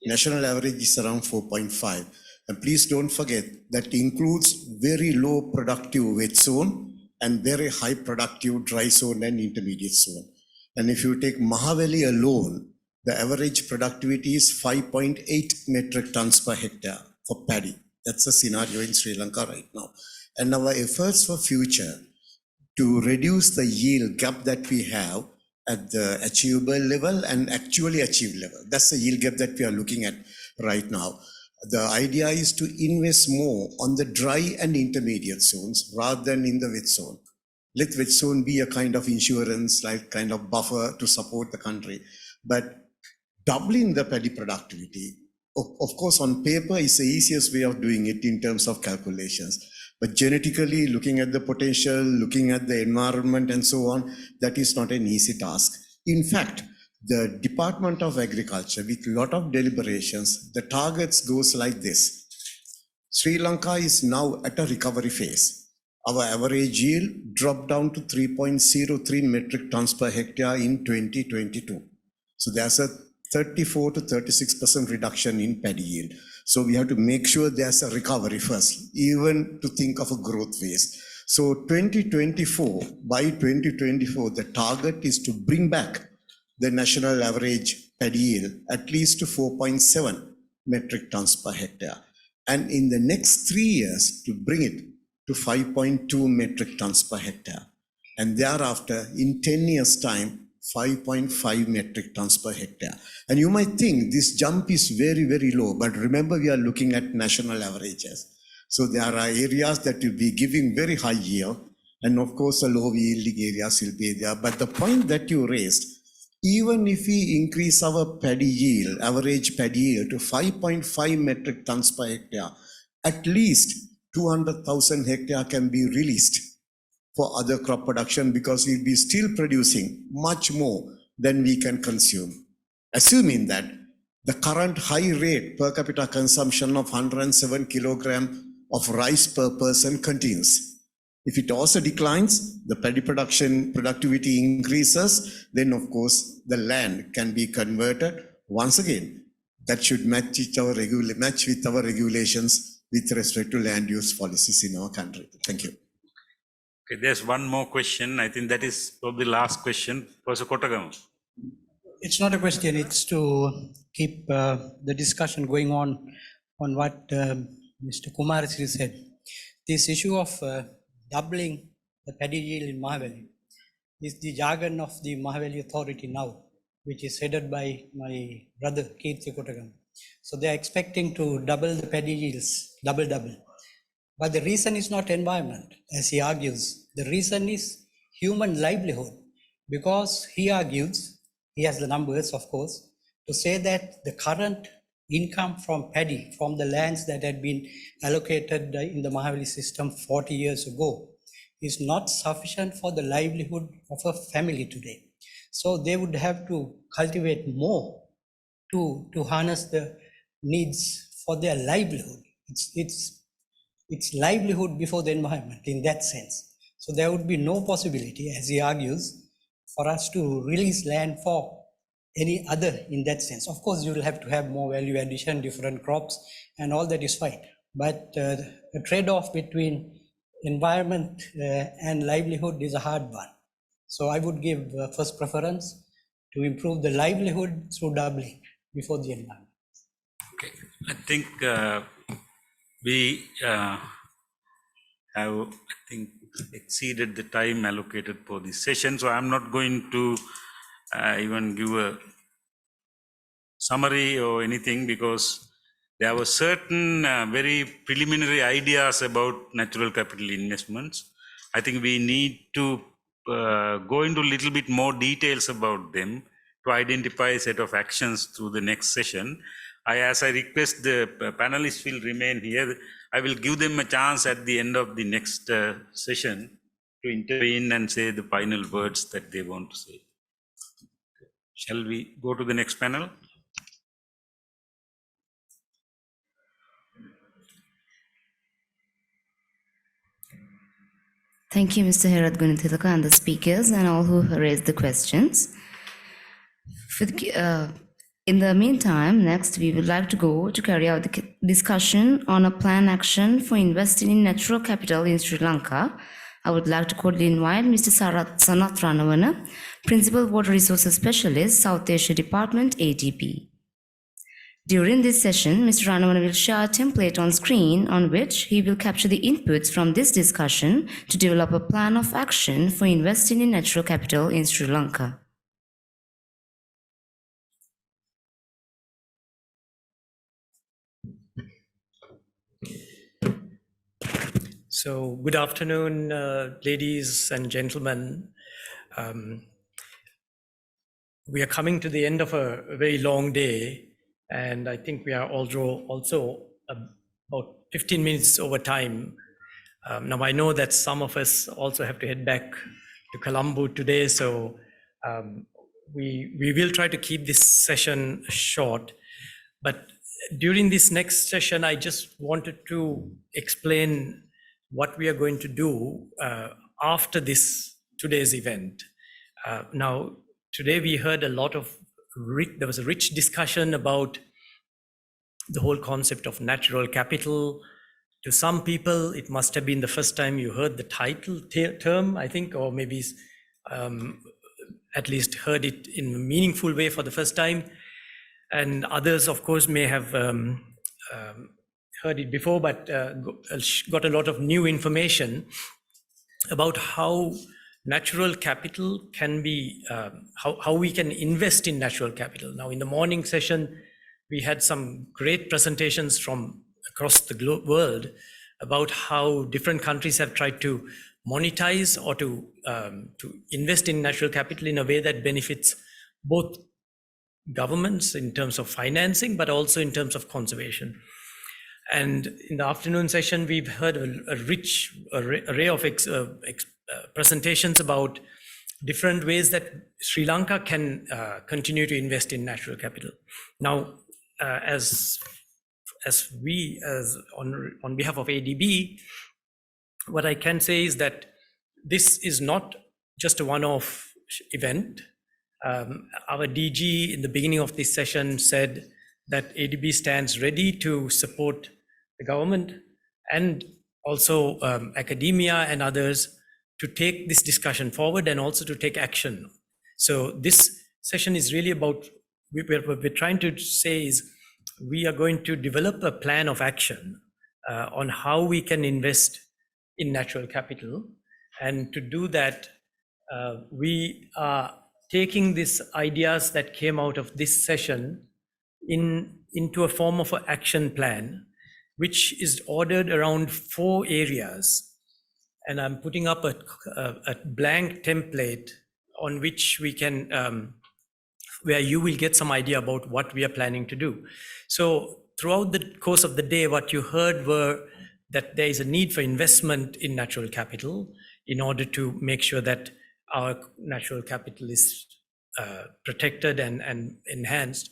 S11: National average is around 4.5. And please don't forget that includes very low productive wet zone and very high productive dry zone and intermediate zone. And if you take Mahaveli alone, the average productivity is 5.8 metric tons per hectare for paddy. That's the scenario in Sri Lanka right now. And our efforts for future to reduce the yield gap that we have at the achievable level and actually achieved level. That's the yield gap that we are looking at right now. The idea is to invest more on the dry and intermediate zones rather than in the wet zone. Let wet zone be a kind of insurance, like kind of buffer to support the country. But doubling the paddy productivity, of course, on paper is the easiest way of doing it in terms of calculations. But genetically, looking at the potential, looking at the environment and so on, that is not an easy task. In fact, the Department of Agriculture, with a lot of deliberations, the targets goes like this. Sri Lanka is now at a recovery phase. Our average yield dropped down to 3.03 metric tons per hectare in 2022. So there's a 34 to 36% reduction in paddy yield. So we have to make sure there's a recovery first, even to think of a growth phase. So by 2024, the target is to bring back the national average paddy yield at least to 4.7 metric tons per hectare. And in the next 3 years, to bring it to 5.2 metric tons per hectare. And thereafter, in 10 years' time, 5.5 metric tons per hectare. And you might think this jump is very, very low, but remember we are looking at national averages. So there are areas that will be giving very high yield, and of course the low yielding areas will be there. But the point that you raised, even if we increase our paddy yield, average paddy yield to 5.5 metric tons per hectare, at least 200,000 hectare can be released for other crop production, because we'll be still producing much more than we can consume. Assuming that the current high rate per capita consumption of 107 kilogram of rice per person continues. If it also declines, the paddy productivity increases, then of course the land can be converted. Once again, that should match with our regulations with respect to land use policies in our country. Thank you.
S3: Okay, there's one more question. I think that is probably the last question. Professor Kottagam.
S9: It's not a question, it's to keep the discussion going on what Mr. Kumarasri said. This issue of doubling the paddy yield in Mahaveli is the jargon of the Mahaveli Authority now, which is headed by my brother Kirti Kottagam. So they are expecting to double the paddy yields, double. But the reason is not environment, as he argues. The reason is human livelihood, because he argues, he has the numbers of course, to say that the current income from paddy, from the lands that had been allocated in the Mahaveli system 40 years ago, is not sufficient for the livelihood of a family today. So they would have to cultivate more to harness the needs for their livelihood. It's livelihood before the environment in that sense. So there would be no possibility, as he argues, for us to release land for any other in that sense. Of course, you will have to have more value addition, different crops, and all that is fine. But the trade-off between environment and livelihood is a hard one. So I would give first preference to improve the livelihood through doubling before the environment.
S3: Okay, I think we have, I think, exceeded the time allocated for this session. So I'm not going to even give a summary or anything, because there were certain very preliminary ideas about natural capital investments. I think we need to go into a little bit more details about them to identify a set of actions through the next session. As I request the panelists will remain here, I will give them a chance at the end of the next session to intervene and say the final words that they want to say. Shall we go to the next panel?
S1: Thank you, Mr. Herat Gunathilaka, and the speakers and all who raised the questions. In the meantime, next we would like to carry out the discussion on a plan action for investing in natural capital in Sri Lanka. I would like to cordially invite Mr. Sanath Ranavana, Principal Water Resources Specialist, South Asia Department, ADB. During this session, Mr. Ranavana will share a template on screen on which he will capture the inputs from this discussion to develop a plan of action for investing in natural capital in Sri Lanka.
S12: So, good afternoon, ladies and gentlemen. We are coming to the end of a very long day, and I think we are also about 15 minutes over time. Now, I know that some of us also have to head back to Colombo today, so we will try to keep this session short. But during this next session, I just wanted to explain what we are going to do after today's event. Now, today we heard a lot of, there was a rich discussion about the whole concept of natural capital. To some people, it must have been the first time you heard the title term, I think, or maybe at least heard it in a meaningful way for the first time. And others, of course, may have heard it before, but got a lot of new information about how natural capital can be, how we can invest in natural capital. Now, in the morning session, we had some great presentations from across the world about how different countries have tried to monetize or to invest in natural capital in a way that benefits both governments in terms of financing, but also in terms of conservation. And in the afternoon session, we've heard a rich array of presentations about different ways that Sri Lanka can continue to invest in natural capital. Now, as on behalf of ADB, what I can say is that this is not just a one-off event. Our DG in the beginning of this session said that ADB stands ready to support the government and also academia and others to take this discussion forward and also to take action. So this session is really about, what we're trying to say is we are going to develop a plan of action on how we can invest in natural capital. And to do that, we are taking these ideas that came out of this session into a form of an action plan, which is ordered around 4 areas. And I'm putting up a blank template on which we can, where you will get some idea about what we are planning to do. So throughout the course of the day, what you heard were that there is a need for investment in natural capital in order to make sure that our natural capital is protected and enhanced.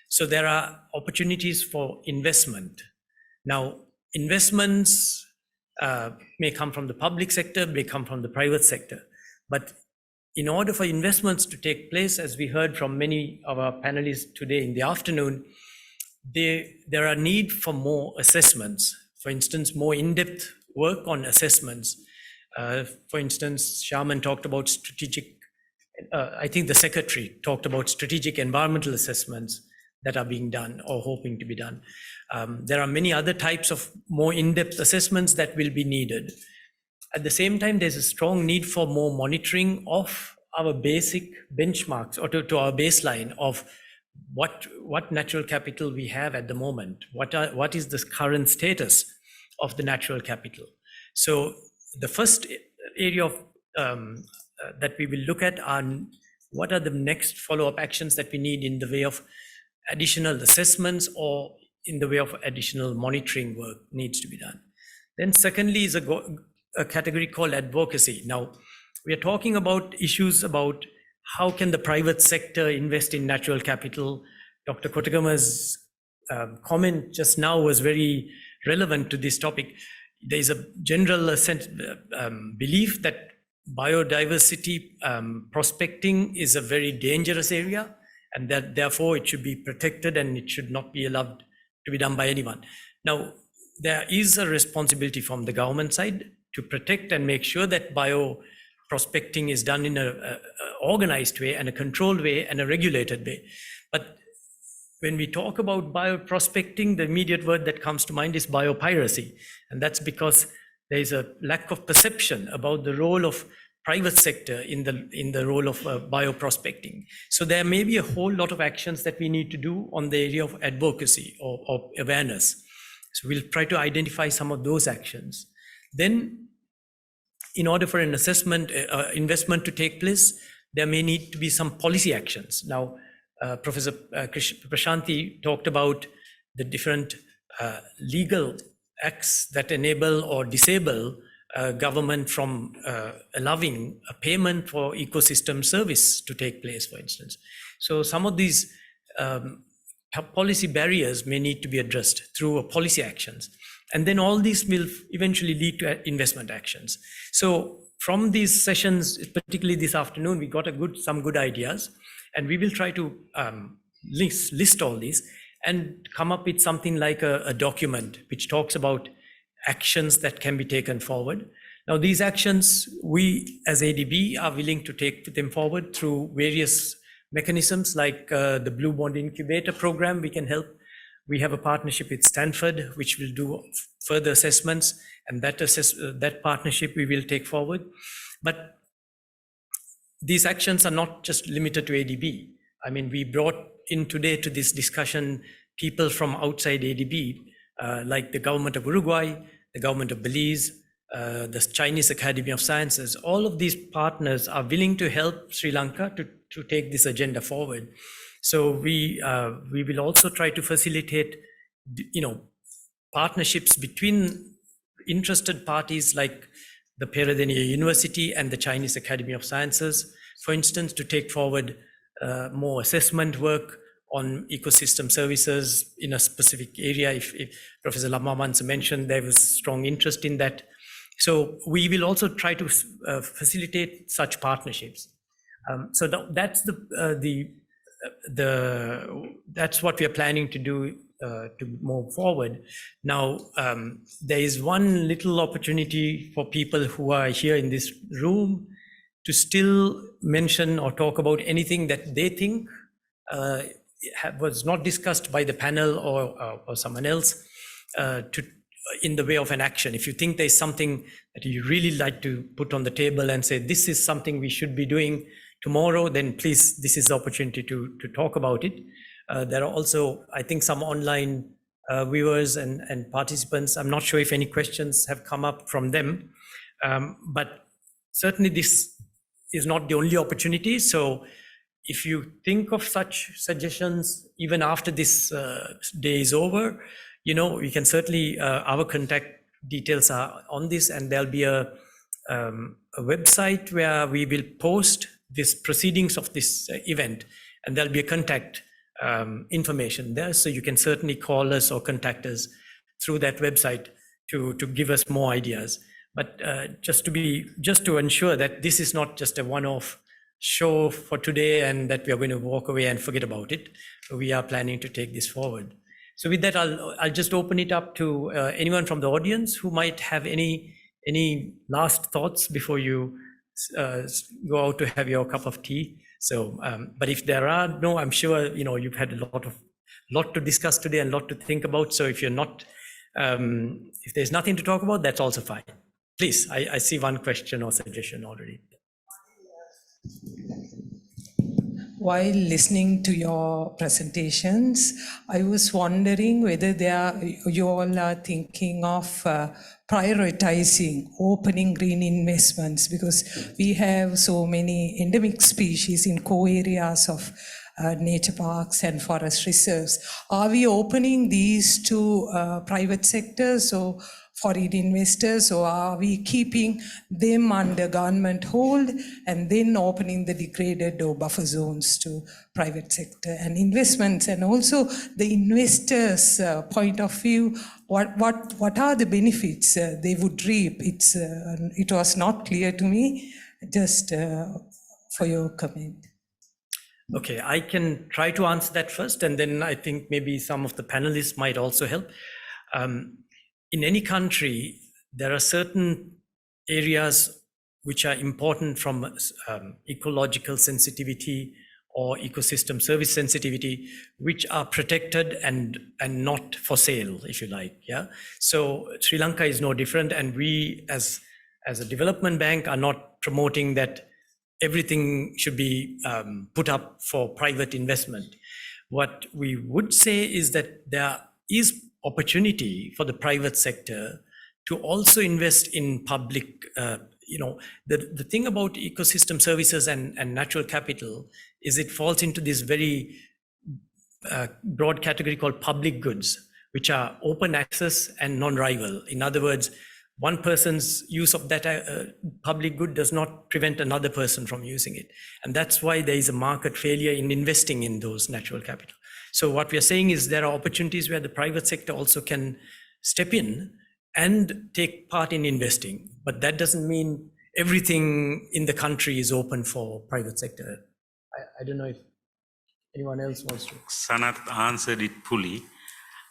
S12: So there are opportunities for investment. Now, investments may come from the public sector, may come from the private sector. But in order for investments to take place, as we heard from many of our panelists today in the afternoon, there are need for more assessments. For instance, more in-depth work on assessments. For instance, Sharman talked about strategic, I think the secretary talked about strategic environmental assessments that are being done or hoping to be done. There are many other types of more in-depth assessments that will be needed. At the same time, there's a strong need for more monitoring of our basic benchmarks or to our baseline of what natural capital we have at the moment. What is the current status of the natural capital? So the first area of that we will look at are what are the next follow-up actions that we need in the way of additional assessments or in the way of additional monitoring work needs to be done. Then secondly is a category called advocacy. Now, we are talking about issues about how can the private sector invest in natural capital. Dr. Kotagama's comment just now was very relevant to this topic. There is a general belief that biodiversity prospecting is a very dangerous area, and that therefore it should be protected and it should not be allowed to be done by anyone. Now, there is a responsibility from the government side to protect and make sure that bioprospecting is done in an organized way and a controlled way and a regulated way. But when we talk about bioprospecting, the immediate word that comes to mind is biopiracy. And that's because there is a lack of perception about the role of private sector in the role of bioprospecting. So there may be a whole lot of actions that we need to do on the area of advocacy or awareness. So we'll try to identify some of those actions. Then, in order for an investment to take place, there may need to be some policy actions. Now, Professor Prashanthi talked about the different legal acts that enable or disable government from allowing a payment for ecosystem service to take place, for instance. So some of these policy barriers may need to be addressed through policy actions. And then all these will eventually lead to investment actions. So from these sessions, particularly this afternoon, we got some good ideas, and we will try to list all these and come up with something like a document which talks about actions that can be taken forward. Now, these actions, we as ADB are willing to take them forward through various mechanisms like the Blue Bond Incubator Program. We can help. We have a partnership with Stanford, which will do further assessments, and that partnership we will take forward. But these actions are not just limited to ADB. I mean, we brought in today to this discussion people from outside ADB, like the government of Uruguay, the government of Belize, the Chinese Academy of Sciences. All of these partners are willing to help Sri Lanka to take this agenda forward. So we will also try to facilitate, partnerships between interested parties like the Peradeniya University and the Chinese Academy of Sciences, for instance, to take forward more assessment work on ecosystem services in a specific area. If Professor Lamamansa mentioned, there was strong interest in that. So we will also try to facilitate such partnerships. So that's that's what we are planning to do to move forward. Now, there is one little opportunity for people who are here in this room to still mention or talk about anything that they think was not discussed by the panel or someone else in the way of an action. If you think there's something that you really like to put on the table and say, this is something we should be doing tomorrow, then please, this is the opportunity to talk about it. There are also, I think, some online viewers and participants. I'm not sure if any questions have come up from them, but certainly this is not the only opportunity. So if you think of such suggestions, even after this day is over, we can certainly, our contact details are on this, and there'll be a website where we will post this proceedings of this event, and there'll be a contact information there. So you can certainly call us or contact us through that website to give us more ideas. But just to ensure that this is not just a one-off show for today and that we are going to walk away and forget about it. We are planning to take this forward. So with that, I'll just open it up to anyone from the audience who might have any last thoughts before you go out to have your cup of tea. So, but if there are no, I'm sure you've had a lot to discuss today and a lot to think about. So if you're not, if there's nothing to talk about, that's also fine. Please, I see one question or suggestion already.
S13: While listening to your presentations, I was wondering whether you all are thinking of prioritizing opening green investments, because we have so many endemic species in core areas of nature parks and forest reserves. Are we opening these to private sectors or foreign investors, or are we keeping them under government hold and then opening the degraded or buffer zones to private sector and investments? And also the investors' point of view, what are the benefits they would reap? It was not clear to me. Just for your comment.
S12: Okay, I can try to answer that first, and then I think maybe some of the panelists might also help. In any country, there are certain areas which are important from ecological sensitivity or ecosystem service sensitivity, which are protected and not for sale, if you like. Yeah. So Sri Lanka is no different, and we as a development bank are not promoting that everything should be put up for private investment. What we would say is that there is opportunity for the private sector to also invest in public. The thing about ecosystem services and natural capital is it falls into this very broad category called public goods, which are open access and non-rival. In other words, one person's use of that public good does not prevent another person from using it. And that's why there is a market failure in investing in those natural capital. So what we are saying is there are opportunities where the private sector also can step in and take part in investing. But that doesn't mean everything in the country is open for private sector. I don't know if anyone else wants to.
S3: Sanath answered it fully.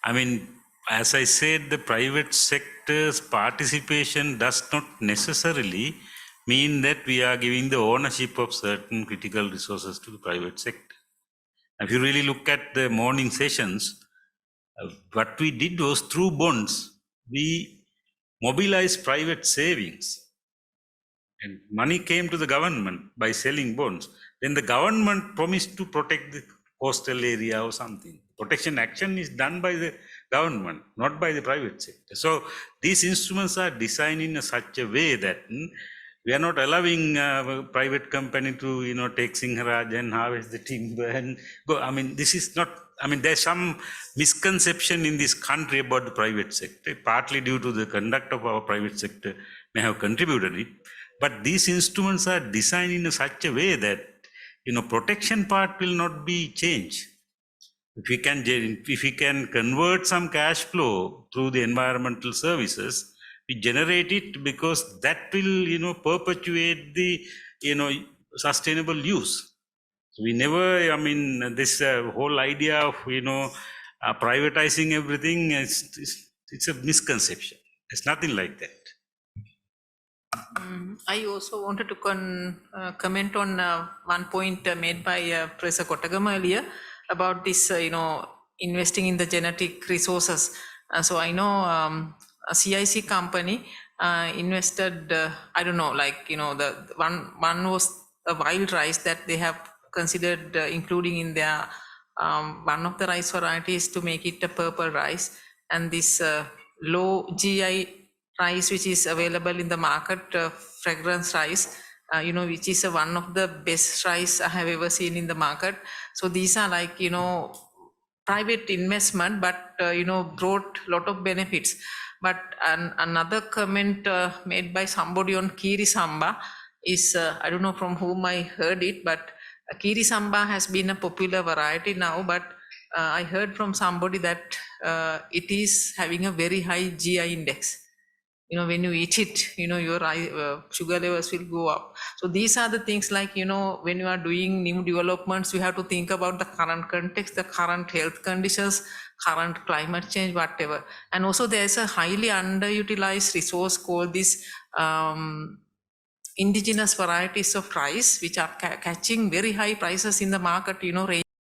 S3: I mean, as I said, the private sector's participation does not necessarily mean that we are giving the ownership of certain critical resources to the private sector. If you really look at the morning sessions, what we did was through bonds, we mobilized private savings And money came to the government by selling bonds. Then the government promised to protect the coastal area or something. Protection action is done by the government, not by the private sector. So these instruments are designed in such a way that we are not allowing a private company to, take Sinharaj and harvest the timber and go. I mean, this is not, there's some misconception in this country about the private sector, partly due to the conduct of our private sector may have contributed it. But these instruments are designed in such a way that, protection part will not be changed. If we can convert some cash flow through the environmental services, we generate it because that will, perpetuate the, sustainable use. So we never, this whole idea of, privatizing everything, it's a misconception. It's nothing like that.
S6: I also wanted to comment on one point made by Professor Kottagama earlier about this, investing in the genetic resources. So I know a CIC company invested, I don't know, the one was a wild rice that they have considered including in their one of the rice varieties to make it a purple rice, and this low GI rice which is available in the market, fragrance rice, which is one of the best rice I have ever seen in the market. So these are private investment, but brought lot of benefits. But another comment made by somebody on Kiri Samba is, I don't know from whom I heard it, but Kiri Samba has been a popular variety now, but I heard from somebody that it is having a very high GI index. When you eat it, your sugar levels will go up. So these are the things when you are doing new developments, you have to think about the current context, the current health conditions, current climate change, whatever. And also there's a highly underutilized resource called this indigenous varieties of rice, which are catching very high prices in the market,